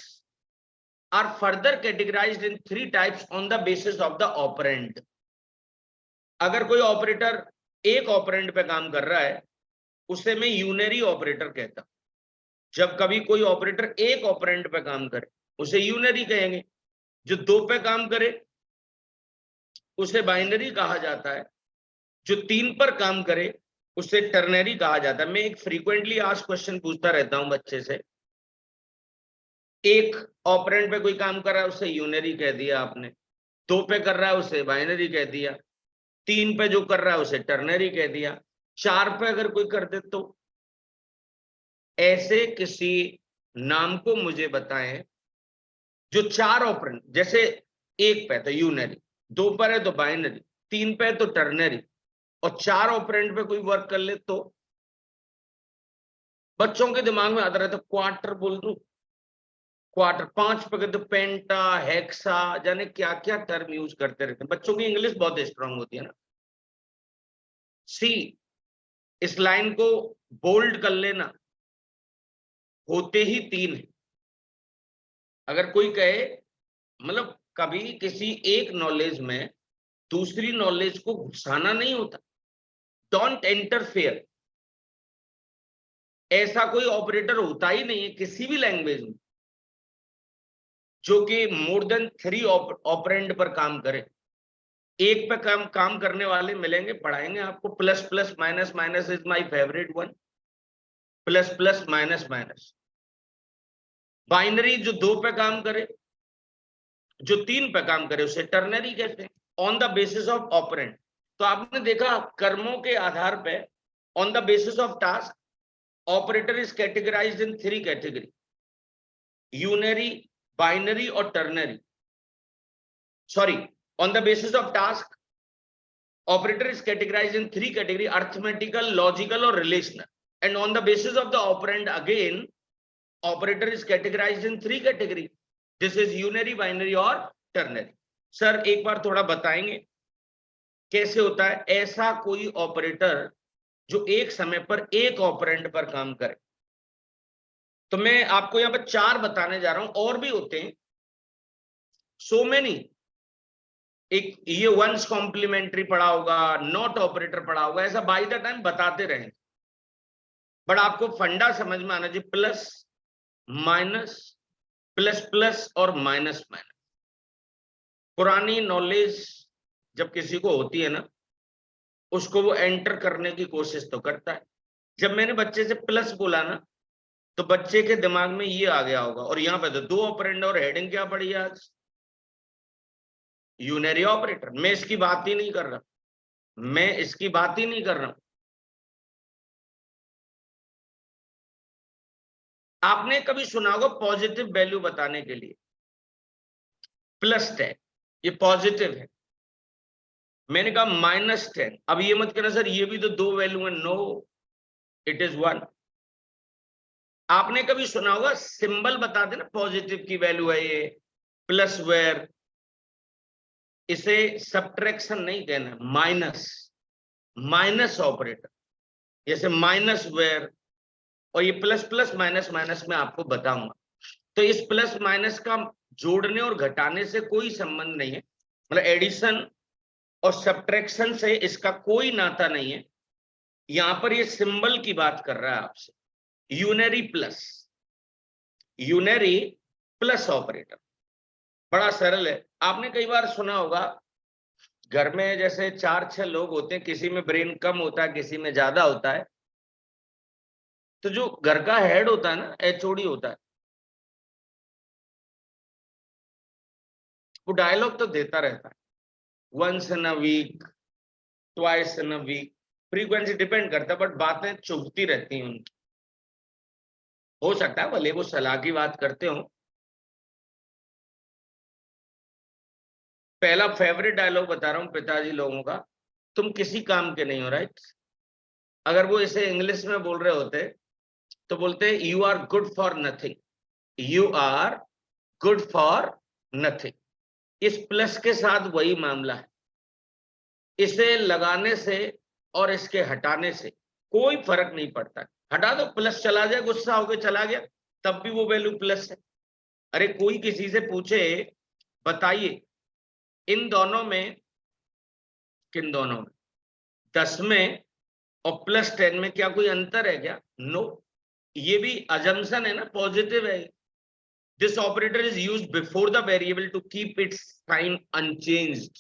are further categorized in 3 types on the basis of the operand. अगर कोई ऑपरेटर एक ऑपरेंड पे काम कर रहा है, उसे मैं यूनरी ऑपरेटर कहता हूं। जब कभी कोई ऑपरेटर एक ऑपरेंड पे काम करे, उसे यूनरी कहेंगे। जो 2 पे काम करे उसे बाइनरी कहा जाता है। जो 3 पर काम करे उसे टर्नरी कहा जाता है। मैं एक फ्रीक्वेंटली आस्क्ड क्वेश्चन पूछता रहता हूं बच्चे से, एक ऑपरेंड पे कोई काम कर रहा है उसे यूनरी कह दिया आपने, 2 पे कर रहा है उसे बाइनरी कह दिया, 3 पे जो कर रहा है उसे टर्नरी कह दिया, 4 पे अगर कोई कर दे तो। ऐसे किसी नाम को मुझे बताएं जो 4 ऑपरेंड, जैसे 1 पे तो यूनरी, 2 पर है तो बाइनरी, 3 पे तो टर्नरी, और 4 ऑपरेंड पे कोई वर्क कर ले तो। बच्चों के दिमाग में आता रहता, क्वार्टर बोल दूं, क्वार्टर। 5 पे तो पेंटा, हेक्सा, जाने क्या क्या टर्म यूज करते रहते हैं। बच्चों की इंग्लिश बहुत स्ट्रांग होती है ना। सी इस लाइन को बोल्ड कर लेना, होते ही 3 है। अगर कोई कहे, मतलब कभी किसी एक नॉलेज में दूसरी नॉलेज को घुसाना नहीं होता, डोंट इंटरफेयर। ऐसा कोई ऑपरेटर होता ही नहीं है किसी भी लैंग्वेज में जो कि मोर देन 3 ऑपरेंड पर काम करे। एक पे काम करने वाले मिलेंगे, पढ़ाएंगे आपको। Plus plus minus minus is my favourite one, plus plus minus minus. Binary जो 2 पे काम करे, जो 3 पे काम करे उसे टर्नरी कहते हैं, on the basis of operand. तो आपने देखा कर्मों के आधार पे, on the basis of task, operator is categorized in 3 category, unary, binary और ternary. Sorry, on the basis of task, operator is categorized in 3 category: arithmetical, logical or relational. And on the basis of the operand, again operator is categorized in 3 category. This is unary, binary और ternary. सर एक बार थोड़ा बताएंगे कैसे होता है ऐसा कोई ऑपरेटर जो एक समय पर एक ऑपरेंड पर काम करे? तो मैं आपको यहाँ पर 4 बताने जा रहा हूं, और भी होते हैं, so many, एक ये वंस कॉम्प्लीमेंट्री पढ़ा होगा, नॉट ऑपरेटर पढ़ा होगा, ऐसा बाय द टाइम बताते रहेंगे, बट आपको फंडा समझ में आना चाहिए, प्लस माइनस, प्लस प्लस और माइनस माइनस। पुरानी नॉलेज जब किसी को होती है ना, उसको वो एंटर करने की कोशिश तो करता है। जब मैंने बच्चे से प्लस बोला ना, तो बच्चे के दिमाग में ये आ गया होगा, और यहाँ पे तो दो ऑपरेंड और हेडिंग क्या पड़ी है आज, यूनरी ऑपरेटर। मैं इसकी बात ही नहीं कर रहा, मैं इसकी बात ही नहीं कर रहा हूं। आपने कभी सुना होगा पॉजिटिव वैल्यू बताने के लिए +10, ये पॉजिटिव है। मैंने कहा -10, अब ये मत कहना सर ये भी तो दो वैल्यू है, नो, इट इज 1। आपने कभी सुना होगा सिंबल बता देना, पॉजिटिव की वैल्यू है ये, प्लस वेयर, इसे सब्ट्रैक्शन नहीं कहना, माइनस, माइनस ऑपरेटर, जैसे माइनस वेयर, और ये प्लस प्लस माइनस माइनस में आपको बताऊंगा। तो इस प्लस माइनस का जोड़ने और घटाने से कोई संबंध नहीं है, मतलब एडिशन और सब्ट्रैक्शन से इसका कोई नाता नहीं है। यहां पर ये सिंबल की बात कर रहा है आपसे, unary plus, unary plus operator, बड़ा सरल है। आपने कई बार सुना होगा घर में जैसे 4-6 लोग होते हैं, किसी में ब्रेन कम होता है, किसी में ज्यादा होता है, तो जो घर का हेड होता है ना, एचओडी होता है, वो डायलॉग तो देता रहता है, once in a week, twice in a week, frequency depend करता है, बट बातें चुभती रहती हैं उनकी। हो सकता है भले वो सलाह की बात करते हो। पहला फेवरेट डायलॉग बता रहा हूं पिताजी लोगों का, तुम किसी काम के नहीं हो, राइट। अगर वो इसे इंग्लिश में बोल रहे होते तो बोलते you are good for nothing, you are good for nothing. इस प्लस के साथ वही मामला है, इसे लगाने से और इसके हटाने से कोई फर्क नहीं पड़ता। हटा दो, प्लस चला जाए, गुस्सा होकर चला गया, तब भी वो वैल्यू प्लस है। अरे कोई किसी से पूछे बताइए इन दोनों में, किन दोनों में, 10 में और +10 में क्या कोई अंतर है क्या? नो। ये भी अजम्पशन है ना, पॉजिटिव है। This operator is used before the variable to keep its sign unchanged.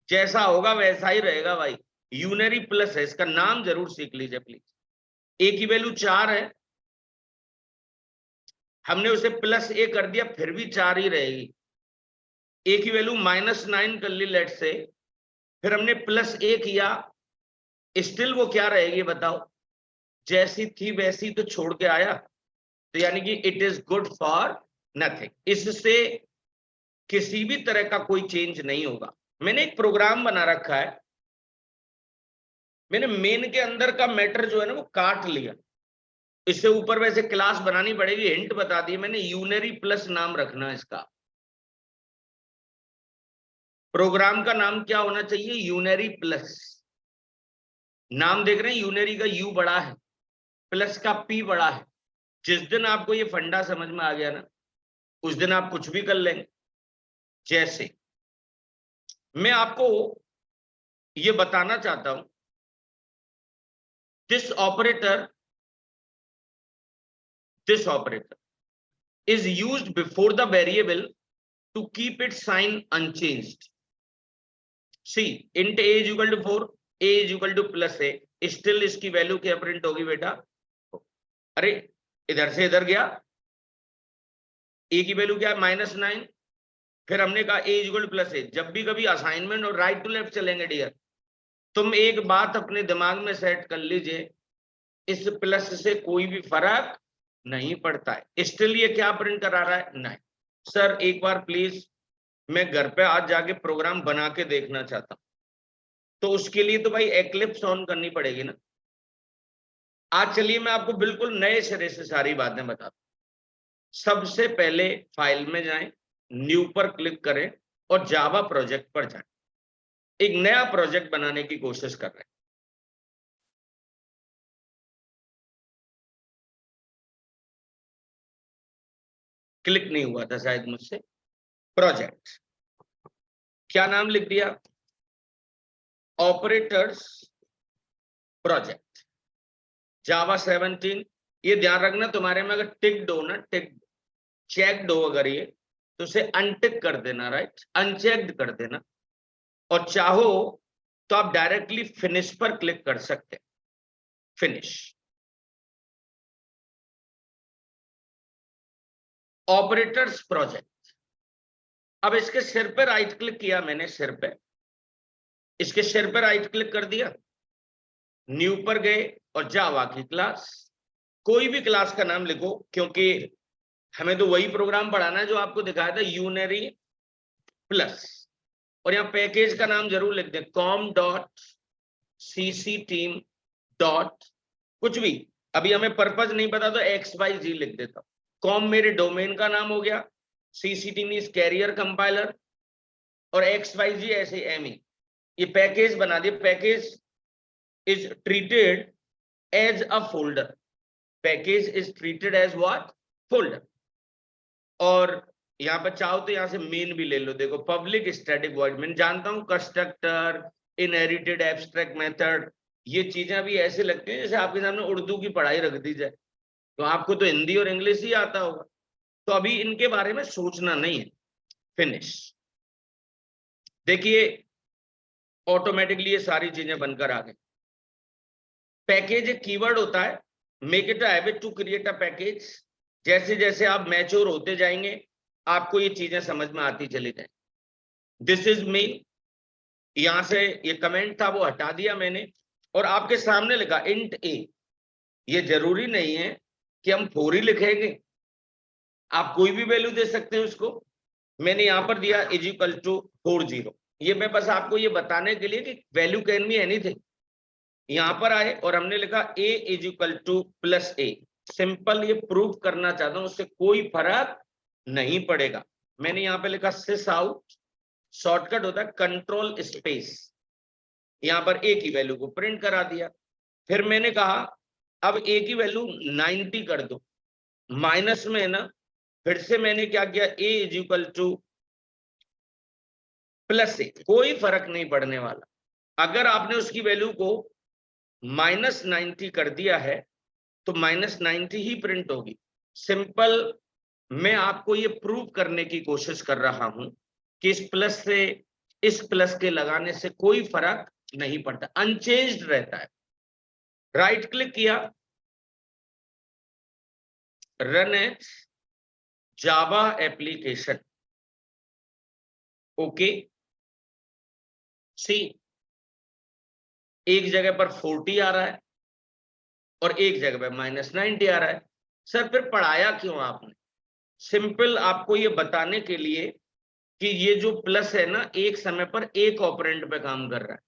जैसा होगा वैसा ही रहेगा भाई, यूनरी प्लस है, इसका नाम जरूर सीख लीजिए प्लीज। ए की वैल्यू 4 है, हमने उसे +a कर दिया, फिर भी 4 ही रहेगी। ए की वैल्यू -9 कर ली लेट से, फिर हमने +a किया, स्टिल वो क्या रहेगी बताओ, जैसी थी वैसी तो छोड़ के आया, तो यानी कि it is good for nothing. इससे किसी भी तरह का कोई चेंज नहीं होगा। मैंने एक प्रोग्राम बना रखा है, मैंने मेन के अंदर का मैटर जो है ना वो काट लिया, इससे ऊपर वैसे क्लास बनानी पड़ेगी, हिंट बता दी मैंने, यूनरी प्लस नाम रखना है इसका। प्रोग्राम का नाम क्या होना चाहिए? Unary plus. नाम देख रहे हैं, यूनरी का यू बड़ा है, प्लस का पी बड़ा है। जिस दिन आपको ये फंडा समझ में आ गया ना, उस दिन आप कुछ भी कर लेंगे। जैसे मैं आपको ये बताना चाहता हूं, this operator, this operator is used before the variable to keep its sign unchanged. See, int a is equal to 4, a is equal to +a, still इसकी वैल्यू क्या प्रिंट होगी बेटा? अरे इधर से इधर गया, a की वैल्यू क्या है? -9। फिर हमने कहा a is equal to +a। जब भी कभी असाइनमेंट और राइट टू लेफ्ट चलेंगे डियर, तुम एक बात अपने दिमाग में सेट कर लीजिए, इस प्लस से कोई भी फर्क नहीं पड़ता है। स्टिल ये क्या प्रिंट करा रहा है? नहीं। सर एक बार प्लीज, मैं घर पे आज जाके प्रोग्राम बना के देखना चाहता हूं, तो उसके लिए तो भाई एक्लिप्स ऑन करनी पड़ेगी ना। आज चलिए मैं आपको बिल्कुल नए सिरे से सारी बातें बताता हूं। सबसे पहले फाइल में जाएं, न्यू पर क्लिक करें और जावा प्रोजेक्ट पर जाएं। एक नया प्रोजेक्ट बनाने की कोशिश कर रहे हैं। क्लिक नहीं हुआ था शायद मुझसे। प्रोजेक्ट क्या नाम लिख दिया? ऑपरेटर्स प्रोजेक्ट जावा 17। ये ध्यान रखना तुम्हारे में अगर टिक्ड हो ना, टिक्ड चेक्ड हो अगर ये, तो उसे अनटिक कर देना, राइट, अनचेक्ड कर देना। और चाहो तो आप डायरेक्टली फिनिश पर क्लिक कर सकते हैं, फिनिश। ऑपरेटर्स प्रोजेक्ट, अब इसके सिर पे राइट क्लिक किया मैंने, सिर पे, इसके सिर पे राइट क्लिक कर दिया, न्यू पर गए और जावा की क्लास, कोई भी क्लास का नाम लिखो, क्योंकि हमें तो वही प्रोग्राम पढ़ाना है जो आपको दिखाया था, यूनरी प्लस। और यहाँ पैकेज का नाम जरूर लिख दें, com.ccteam. कुछ भी, अभी हमें पर्पज नहीं पता तो XYZ लिख देता हूं। कॉम मेरे डोमेन का नाम हो गया, CCTeam इज कैरियर कंपाइलर, और XYZ ऐसे ME। ये पैकेज बना दिए, package is treated as a folder, package is treated as what, folder. और यहाँ पर चाहो तो यहाँ से मेन भी ले लो, देखो पब्लिक स्टैटिक वॉइड, मैं जानता हूँ कंस्ट्रक्टर, इनहेरिटेड एब्स्ट्रैक्ट मेथड, ये चीजें अभी ऐसे लगती हैं जैसे आपके सामने उर्दू की पढ़ाई रख दी जाए, तो आपको तो हिंदी और इंग्लिश ही आता होगा, तो अभी इनके बारे में सोचना नहीं है। फिनिश, देखिए ऑटोमेटिकली ये सारी चीजें बनकर आ गई। पैकेज एक कीवर्ड होता है, make it a habit to create a package. जैसे जैसे आप मैच्योर होते जाएंगे आपको ये चीजें समझ में आती चली जाए। दिस इज मी, यहां से ये कमेंट था वो हटा दिया मैंने, और आपके सामने लिखा इंट ए। ये जरूरी नहीं है कि हम 4 ही लिखेंगे, आप कोई भी वैल्यू दे सकते हैं उसको। मैंने यहां पर दिया इज इक्वल टू 40। ये मैं बस आपको ये बताने के लिए कि वैल्यू कैन बी एनीथिंग। यहां पर आए और हमने लिखा a is equal to plus A, simple ये प्रूव करना चाहता हूं, उससे कोई फर्क नहीं पड़ेगा। मैंने यहाँ पे लिखा सिस आउट, शॉर्टकट होता है कंट्रोल स्पेस, यहाँ पर a की वैल्यू को प्रिंट करा दिया। फिर मैंने कहा अब a की वैल्यू 90 कर दो, माइनस में है ना, फिर से मैंने क्या किया, a is equal to plus a, कोई फर्क नहीं पड़ने वाला। अगर आपने उसकी वैल्यू को -90 कर दिया है तो -90 ही प्रिंट होगी। सिंपल, मैं आपको ये प्रूव करने की कोशिश कर रहा हूं कि इस प्लस से इस प्लस के लगाने से कोई फर्क नहीं पड़ता, अनचेंज्ड रहता है। राइट क्लिक किया, run as Java application, okay. See, एक जगह पर 40 आ रहा है और एक जगह पर -90 आ रहा है। सर फिर पढ़ाया क्यों आपने? सिंपल, आपको ये बताने के लिए कि ये जो प्लस है ना, एक समय पर एक ऑपरेंड पे काम कर रहा है।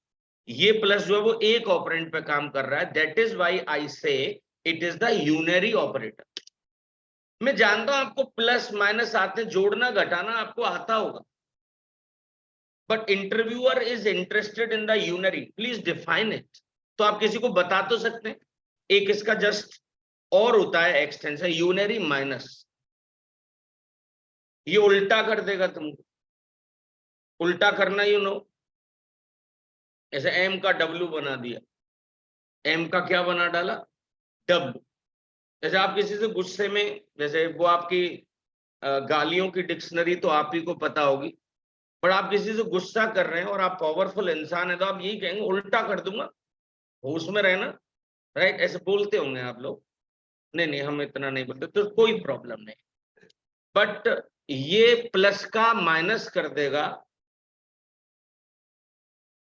ये प्लस जो है वो एक ऑपरेंड पे काम कर रहा है, that is why I say it is the unary operator. मैं जानता हूं आपको प्लस माइनस आते, जोड़ना घटाना आपको आता होगा, but interviewer is interested in the unary, please define it. तो आप किसी को बता तो सकते हैं, एक इसका जस्ट और होता है एक्सटेंशन यूनरी माइनस, ये उल्टा कर देगा तुमको, उल्टा करना यू नो, ऐसे एम का डब्ल्यू बना दिया, एम का क्या बना डाला, डब्ल्यू। जैसे आप किसी से गुस्से में, जैसे वो आपकी गालियों की डिक्शनरी तो आप ही को पता होगी, पर आप किसी से गुस्सा कर रहे हैं और आप पावरफुल इंसान है तो आप यही कहेंगे उल्टा कर दूंगा, होश में रहना, राइट, ऐसे बोलते होंगे आप लोग। नहीं नहीं, हम इतना नहीं बोलते, तो कोई प्रॉब्लम नहीं, बट ये प्लस का माइनस कर देगा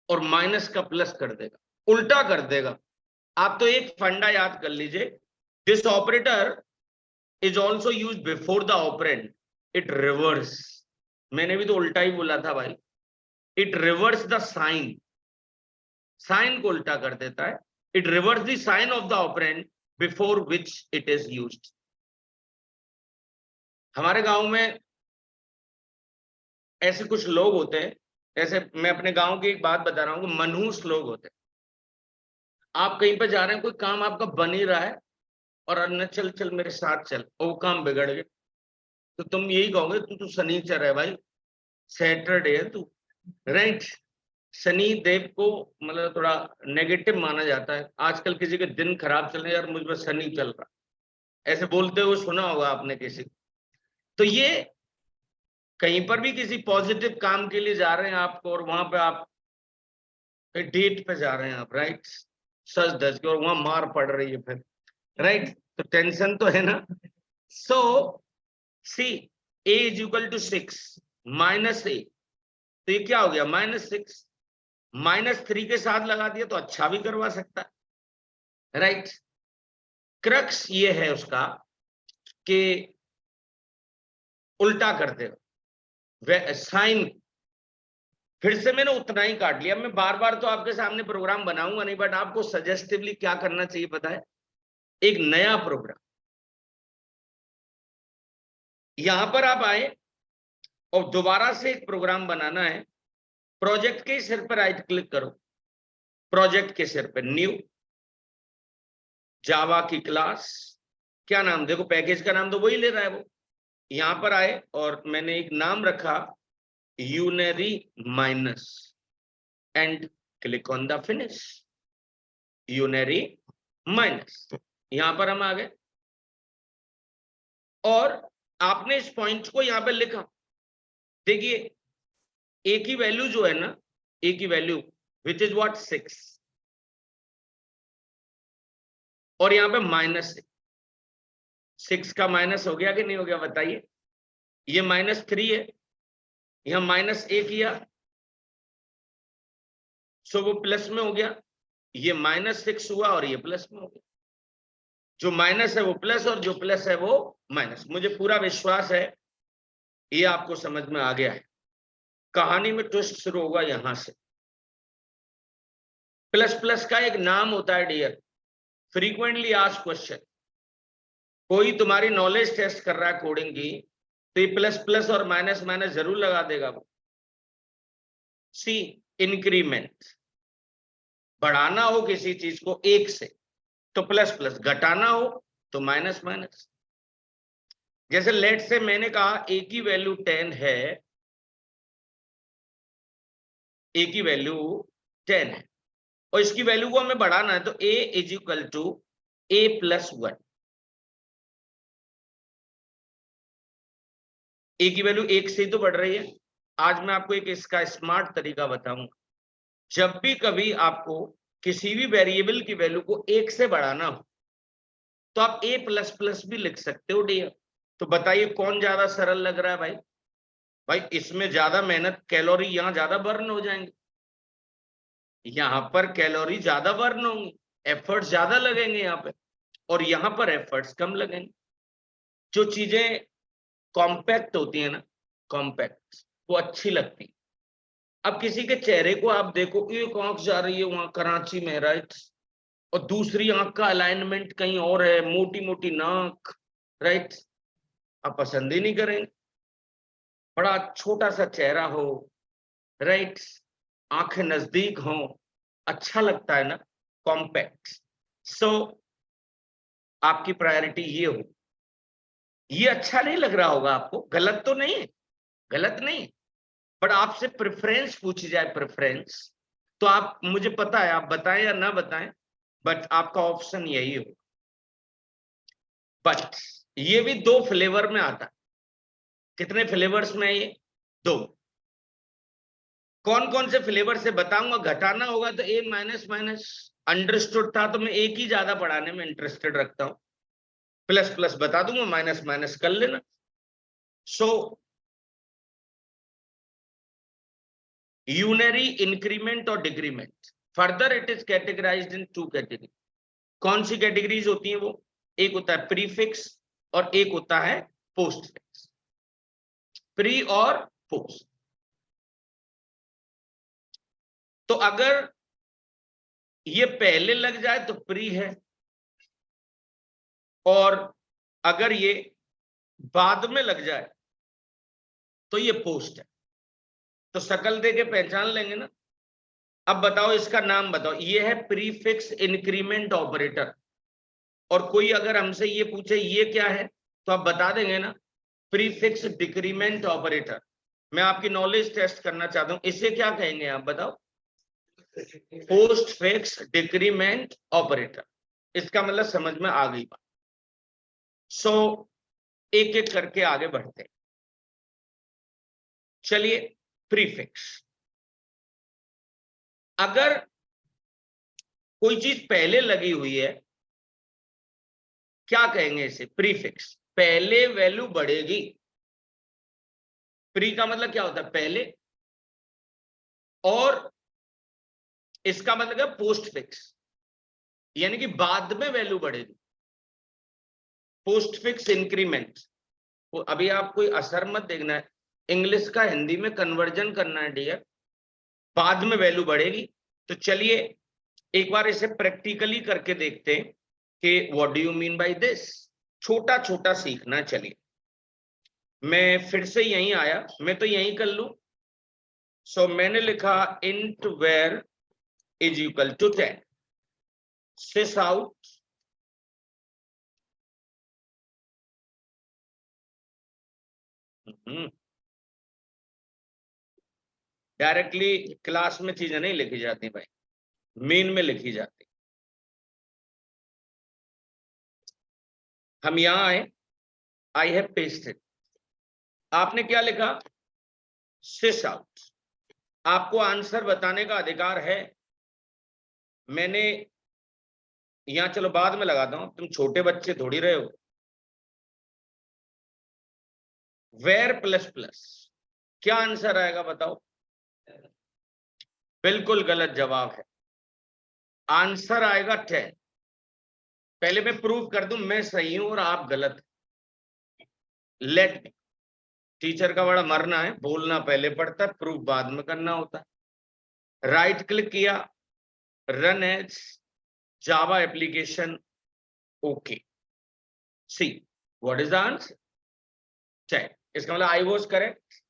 और माइनस का प्लस कर देगा, उल्टा कर देगा। आप तो एक फंडा याद कर लीजिए, this operator is also use before the operand, it reverse. मैंने भी तो उल्टा ही बोला था भाई, it reverse the sign, sign को उल्टा कर देता है, it reverse the sign of the operand before which it is used. हमारे गांव में ऐसे कुछ लोग होते हैं, जैसे मैं अपने गांव की एक बात बता रहा हूं, मनहूस लोग होते हैं। आप कहीं पर जा रहे हैं, कोई काम आपका बन ही रहा है और अन्य चल चल मेरे साथ चल, और वो काम बिगड़ गया, तो तुम यही कहोगे तू तो शनिचर है भाई, सैटरडे है तू, राइट। शनि देव को मतलब थोड़ा नेगेटिव माना जाता है। आजकल किसी के दिन खराब चल रहे यार, मुझ पर शनि चल रहा, ऐसे बोलते हुए सुना होगा आपने किसी। तो ये कहीं पर भी किसी पॉजिटिव काम के लिए जा रहे हैं आपको, और वहां पे आप डेट पे जा रहे हैं आप, राइट, सच धज के, और वहां मार पड़ रही है फिर, राइट, तो टेंशन तो है ना। So see a is equal to 6 minus a, तो ये क्या हो गया -6, -3 के साथ लगा दिया तो अच्छा भी करवा सकता है, राइट। क्रक्स ये है उसका कि उल्टा करते हो साइन। फिर से मैंने उतना ही काट लिया, मैं बार बार तो आपके सामने प्रोग्राम बनाऊंगा नहीं, बट आपको सजेस्टिवली क्या करना चाहिए पता है, एक नया प्रोग्राम यहां पर आप आए और दोबारा से एक प्रोग्राम बनाना है। प्रोजेक्ट के सिर पर राइट क्लिक करो, प्रोजेक्ट के सिर पर न्यू, जावा की क्लास, क्या नाम, देखो पैकेज का नाम तो वही ले रहा है वो। यहां पर आए और मैंने एक नाम रखा unary minus and click on the finish, unary minus. यहां पर हम आ गए और आपने इस पॉइंट को यहां पे लिखा। देखिए ए की वैल्यू जो है ना, ए की वैल्यू विच इज व्हाट 6, और यहां पे -6 का माइनस हो गया कि नहीं हो गया बताइए। ये -3 है, यहां -1 किया, सो वो प्लस में हो गया। ये -6 हुआ और ये प्लस में हो गया। जो माइनस है वो प्लस और जो प्लस है वो माइनस। मुझे पूरा विश्वास है ये आपको समझ में आ गया है। कहानी में ट्विस्ट शुरू होगा यहां से। प्लस प्लस का एक नाम होता है डियर, फ्रीक्वेंटली आस्क्ड क्वेश्चन। कोई तुम्हारी नॉलेज टेस्ट कर रहा है कोडिंग की, तो ये प्लस प्लस और माइनस माइनस जरूर लगा देगा वो। सी इंक्रीमेंट, बढ़ाना हो किसी चीज को एक से तो प्लस प्लस, घटाना हो तो माइनस माइनस। जैसे लेट से मैंने कहा ए की वैल्यू 10 है, ए की वैल्यू 10 है और इसकी वैल्यू को हमें बढ़ाना है, तो a is equal to a+1। ए की वैल्यू 1 से ही तो बढ़ रही है। आज मैं आपको एक इसका स्मार्ट तरीका बताऊंगा। जब भी कभी आपको किसी भी वेरिएबल की वैल्यू को 1 से बढ़ाना हो तो आप a++ भी लिख सकते हो डियर। तो बताइए कौन ज्यादा सरल लग रहा है भाई? भाई इसमें ज्यादा मेहनत, कैलोरी यहां ज्यादा बर्न हो जाएंगे, यहां पर कैलोरी ज्यादा बर्न होंगी, एफर्ट्स ज्यादा लगेंगे यहाँ पे, और यहां पर एफर्ट्स कम लगेंगे। जो चीजें कॉम्पैक्ट होती है ना, कॉम्पैक्ट, वो अच्छी लगती है। अब किसी के चेहरे को आप देखो, एक आंख जा रही है वहां कराची में, राइट, और दूसरी आंख का अलाइनमेंट कहीं और है, मोटी मोटी नाक, राइट, आप पसंद ही नहीं करेंगे। बड़ा छोटा सा चेहरा हो, राइट, आंखें नजदीक हो, अच्छा लगता है ना, कॉम्पैक्ट। सो आपकी प्रायोरिटी ये हो। ये अच्छा नहीं लग रहा होगा आपको, गलत तो नहीं है, गलत नहीं, बट आपसे प्रेफरेंस पूछी जाए, प्रेफरेंस, तो आप, मुझे पता है आप बताएं या ना बताएं, बट आपका ऑप्शन यही हो। बट ये भी 2 फ्लेवर में आता है। कितने फ्लेवर्स में है ये? 2। कौन कौन से फ्लेवर से बताऊंगा। घटाना होगा तो a माइनस माइनस, अंडरस्टूड था, तो मैं एक ही ज्यादा पढ़ाने में इंटरेस्टेड रखता हूं। प्लस प्लस बता दूंगा, माइनस माइनस कर लेना। सो यूनरी इंक्रीमेंट और decrement, further it is categorized in 2 category. कौन सी कैटेगरीज होती हैं वो? एक होता है प्रीफिक्स और एक होता है पोस्टफिक्स। प्री और पोस्ट। तो अगर ये पहले लग जाए तो प्री है, और अगर ये बाद में लग जाए तो ये पोस्ट है। तो शकल दे के पहचान लेंगे ना। अब बताओ इसका नाम बताओ। ये है प्रीफिक्स इंक्रीमेंट ऑपरेटर। और कोई अगर हमसे ये पूछे ये क्या है, तो आप बता देंगे ना, प्रीफिक्स डिक्रीमेंट ऑपरेटर। मैं आपकी नॉलेज टेस्ट करना चाहता हूं, इसे क्या कहेंगे आप बताओ? Post fix decrement operator. इसका मतलब समझ में आ गई बात। सो एक एक करके आगे बढ़ते हैं। चलिए, प्रीफिक्स। अगर कोई चीज पहले लगी हुई है, क्या कहेंगे इसे? प्रीफिक्स। पहले वैल्यू बढ़ेगी। प्री का मतलब क्या होता है? पहले। और इसका मतलब है पोस्ट फिक्स, यानी कि बाद में वैल्यू बढ़ेगी। Post fix increment. तो अभी आप कोई असर मत देखना है, इंग्लिश का हिंदी में कन्वर्जन करना है डियर। बाद में वैल्यू बढ़ेगी। तो चलिए एक बार इसे प्रैक्टिकली करके देखते हैं कि what do you mean by this. छोटा छोटा सीखना। चलिए, मैं फिर से यहीं आया, मैं तो यहीं कर लूं। सो मैंने लिखा int var is equal to 10। Sysout directly class में चीजें नहीं लिखी जाती भाई, मेन में लिखी जाती। हम यहां आए, आई हैव पेस्टेड। आपने क्या लिखा? सिस आउट। आपको आंसर बताने का अधिकार है। मैंने यहां, चलो बाद में लगाता हूं, तुम छोटे बच्चे थोड़ी रहे हो। वेर प्लस प्लस, क्या आंसर आएगा बताओ? बिल्कुल गलत जवाब है। आंसर आएगा 10। पहले मैं प्रूव कर दूं मैं सही हूं और आप गलत। Let me. टीचर का बड़ा मरना है, बोलना पहले पड़ता है, प्रूफ बाद में करना होता है। राइट क्लिक किया, run as Java application, okay. See what is the answer? Check. इसका मतलब आई वाज करेक्ट।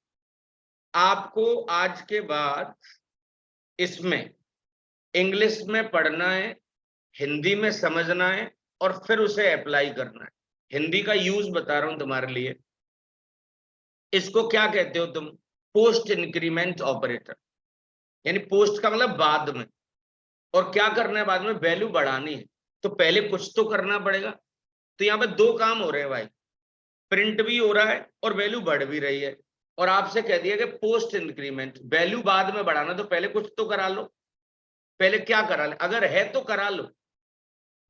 आपको आज के बाद इसमें इंग्लिश में पढ़ना है, हिंदी में समझना है और फिर उसे अप्लाई करना है। हिंदी का यूज बता रहा हूं तुम्हारे लिए। इसको क्या कहते हो तुम? Post increment operator. यानी पोस्ट का मतलब बाद में, और क्या करना है बाद में? वैल्यू बढ़ानी है। तो पहले कुछ तो करना पड़ेगा। तो यहाँ पे दो काम हो रहे हैं भाई, प्रिंट भी हो रहा है और वैल्यू बढ़ भी रही है। और आपसे कह दिया कि पोस्ट इंक्रीमेंट, वैल्यू बाद में बढ़ाना, तो पहले कुछ तो करा लो। पहले क्या करा ले? अगर है तो करा लो।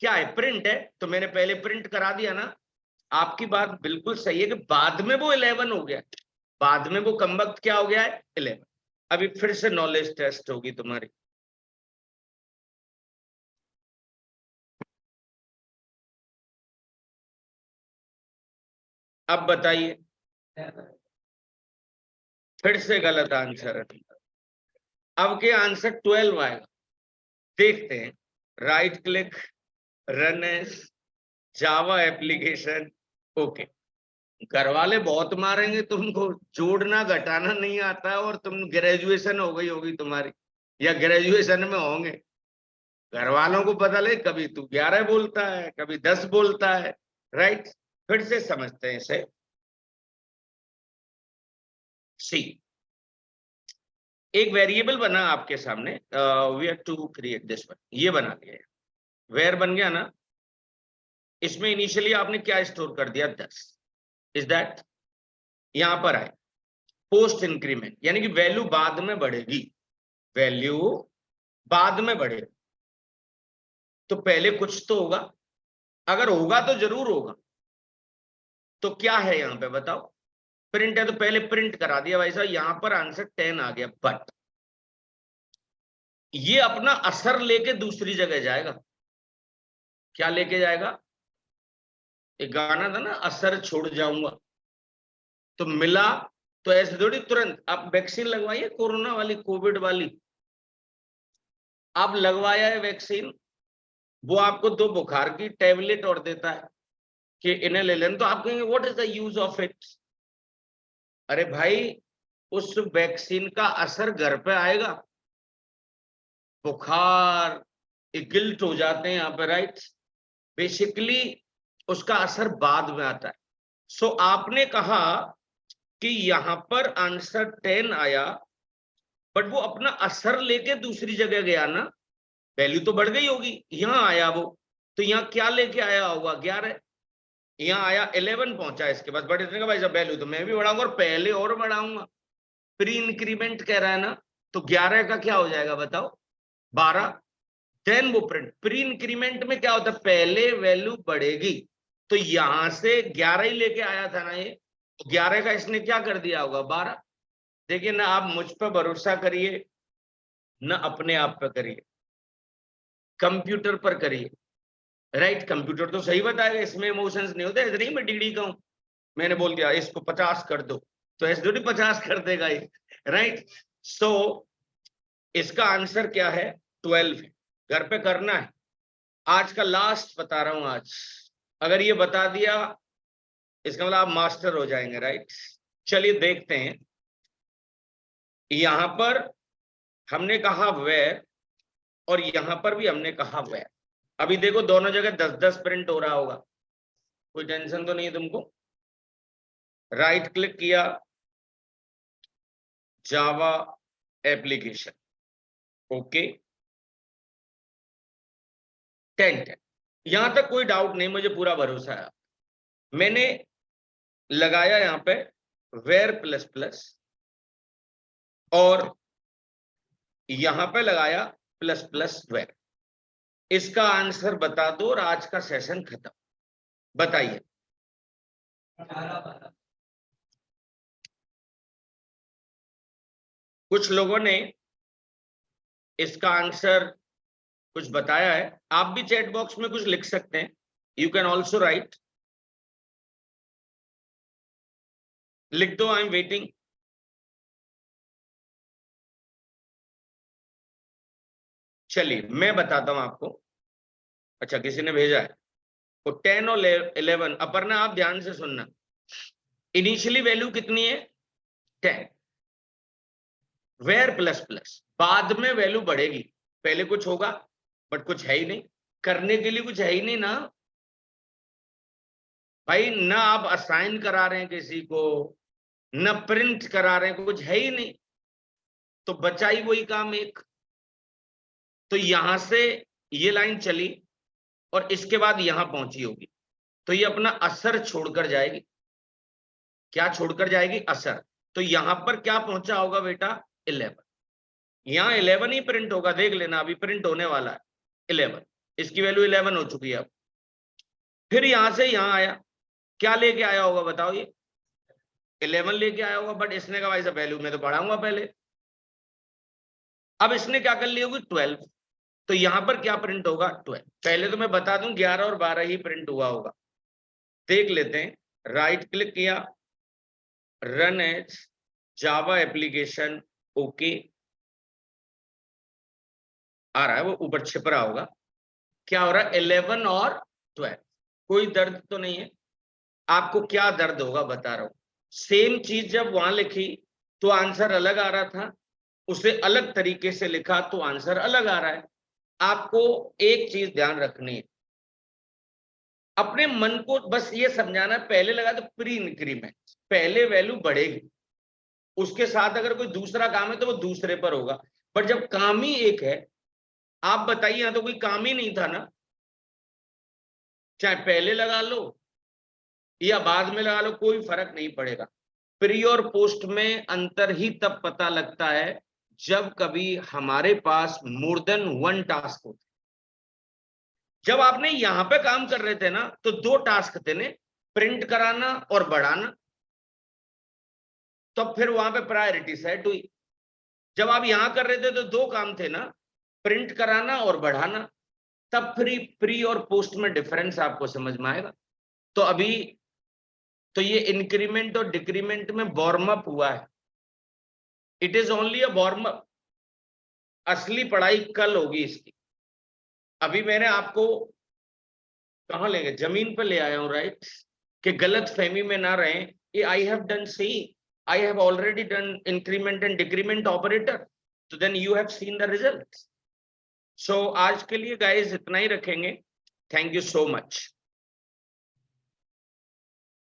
क्या है? प्रिंट है, तो मैंने पहले प्रिंट करा दिया ना। आपकी बात बिल्कुल सही है कि बाद में वो 11 हो गया। बाद में वो कमबख्त क्या हो गया है? 11। अभी फिर से नॉलेज टेस्ट होगी तुम्हारी। अब बताइए, फिर से गलत आंसर है। अब के आंसर 12 आएगा। देखते हैं। Right click, run as Java application, okay. घर वाले बहुत मारेंगे तुमको, जोड़ना घटाना नहीं आता है, और तुम ग्रेजुएशन हो गई होगी तुम्हारी, या ग्रेजुएशन में होंगे। घर वालों को पता लगे, कभी तू 11 बोलता है, कभी 10 बोलता है। राइट। फिर से समझते हैं इसे। सी, एक वेरिएबल बना आपके सामने, we have to create this one. ये बना दिया, वेयर बन गया ना। इसमें इनिशियली आपने क्या स्टोर कर दिया? 10। Is that? यहां पर आए पोस्ट इंक्रीमेंट, यानी कि वैल्यू बाद में बढ़ेगी। वैल्यू बाद में बढ़ेगी, तो पहले कुछ तो होगा। अगर होगा तो जरूर होगा। तो क्या है यहां पे बताओ? प्रिंट है, तो पहले प्रिंट करा दिया भाई साहब। यहां पर आंसर 10 आ गया, बट ये अपना असर लेके दूसरी जगह जाएगा। क्या लेके जाएगा? एक गाना था ना, असर छोड़ जाऊंगा। तो मिला, तो ऐसे थोड़ी तुरंत आप वैक्सीन लगवाइए, कोरोना वाली, कोविड वाली। आप लगवाया है वैक्सीन, वो आपको 2 बुखार की टेबलेट और देता है कि इन्हें ले लेना, तो आप कहेंगे what is the use of it? अरे भाई, उस वैक्सीन का असर घर पे आएगा। बुखार, गिल्ट हो जाते हैं यहाँ पे, राइट। बेसिकली उसका असर बाद में आता है। सो आपने कहा कि यहां पर आंसर 10 आया, बट वो अपना असर लेके दूसरी जगह गया ना, वैल्यू तो बढ़ गई होगी, यहाँ आया वो, तो यहाँ क्या लेके आया होगा 11, यहाँ आया 11 पहुंचा इसके पास, बट इसने कहा भाई साहब वैल्यू तो मैं भी बढ़ाऊंगा और पहले और बढ़ाऊंगा, प्री इंक्रीमेंट कह रहा है ना, तो 11 का क्या हो जाएगा बताओ 12, देन वो प्रिंट। प्री इंक्रीमेंट में क्या होता है, पहले वैल्यू बढ़ेगी, तो यहां से 11 ही लेके आया था ना ये, 11 का इसने क्या कर दिया होगा 12। देखिए ना, आप मुझ पर भरोसा करिए ना अपने आप पर करिए, कंप्यूटर पर करिए, राइट। कंप्यूटर तो सही बताएगा, इसमें इमोशंस नहीं होते। ऐसे नहीं मैं डीडी का हूं, मैंने बोल दिया इसको 50 कर दो तो ऐसे थोड़ी 50 कर देगा ये, राइट। सो इसका आंसर क्या है 12 है। घर पे करना है, आज का लास्ट बता रहा हूं आज, अगर ये बता दिया इसका मतलब आप मास्टर हो जाएंगे, राइट। चलिए देखते हैं, यहां पर हमने कहा वेयर और यहां पर भी हमने कहा वेयर। अभी देखो दोनों जगह 10-10 प्रिंट हो रहा होगा, कोई टेंशन तो नहीं है तुमको। राइट क्लिक किया, जावा एप्लीकेशन, ओके 10 यहां तक कोई डाउट नहीं, मुझे पूरा भरोसा है। मैंने लगाया यहां पे वेयर प्लस प्लस और यहां पे लगाया प्लस प्लस वेयर। इसका आंसर बता दो और आज का सेशन खत्म। बताइए। कुछ लोगों ने इसका आंसर कुछ बताया है, आप भी चैट बॉक्स में कुछ लिख सकते हैं, यू कैन ऑल्सो राइट, लिख दो आई एम वेटिंग। चलिए मैं बताता हूं आपको। अच्छा किसी ने भेजा है, तो 10 और 11। अपर्णा आप ध्यान से सुनना, इनिशियली वैल्यू कितनी है 10, वेयर प्लस प्लस, बाद में वैल्यू बढ़ेगी, पहले कुछ होगा बट कुछ है ही नहीं, करने के लिए कुछ है ही नहीं ना भाई, ना आप असाइन करा रहे हैं किसी को, ना प्रिंट करा रहे हैं, कुछ है ही नहीं, तो बचा ही वही काम एक। तो यहां से ये लाइन चली और इसके बाद यहां पहुंची होगी, तो ये अपना असर छोड़कर जाएगी। क्या छोड़कर जाएगी, असर। तो यहां पर क्या पहुंचा होगा बेटा 11, यहां 11 ही प्रिंट होगा, देख लेना अभी प्रिंट होने वाला है 11, इसकी वैल्यू 11 हो चुकी है अब। फिर यहां से यहां आया, क्या लेके आया होगा बताओ, ये 11 लेके आया होगा, बट इसने कहा भाई साहब वैल्यू में तो बढ़ाऊंगा पहले, अब इसने क्या कर ली होगी 12, तो यहां पर क्या प्रिंट होगा 12। पहले तो मैं बता दूं 11 और 12 ही प्रिंट हुआ होगा, देख लेते हैं। राइट क्लिक किया, run as Java application, okay आ रहा है, वो ऊपर छिप रहा होगा। क्या हो रहा है 11 और 12, कोई दर्द तो नहीं है। आपको क्या दर्द होगा बता रहा हूं, सेम चीज जब वहां लिखी तो आंसर अलग आ रहा था, उसे अलग तरीके से लिखा तो आंसर अलग आ रहा है। आपको एक चीज ध्यान रखनी है, अपने मन को बस ये समझाना, पहले लगा तो प्री इंक्रीमेंट, पहले वैल्यू बढ़ेगी, उसके साथ अगर कोई दूसरा काम है तो वो दूसरे पर होगा, पर जब काम ही एक है, आप बताइए यहां तो कोई काम ही नहीं था ना, चाहे पहले लगा लो या बाद में लगा लो, कोई फर्क नहीं पड़ेगा। प्री और पोस्ट में अंतर ही तब पता लगता है जब कभी हमारे पास मोर देन वन टास्क होता। जब आपने यहां पे काम कर रहे थे ना, तो 2 टास्क थे ने, प्रिंट कराना और बढ़ाना, तो फिर वहां पे प्रायोरिटी सेट हुई। जब आप यहां कर रहे थे तो 2 काम थे ना, प्रिंट कराना और बढ़ाना, तब प्री और पोस्ट में डिफरेंस आपको समझ में आएगा। तो अभी तो ये इंक्रीमेंट और डिक्रीमेंट में वार्म अप हुआ है, it is only a warm up, असली पढ़ाई कल होगी इसकी। अभी मैंने आपको कहां लेंगे, जमीन पर ले आया हूं, राइट, कि गलत फहमी में ना रहे। ये I have done see, I have already done increment and decrement operator, तो then you have seen the result. So आज के लिए गाइस इतना ही रखेंगे, थैंक यू सो मच।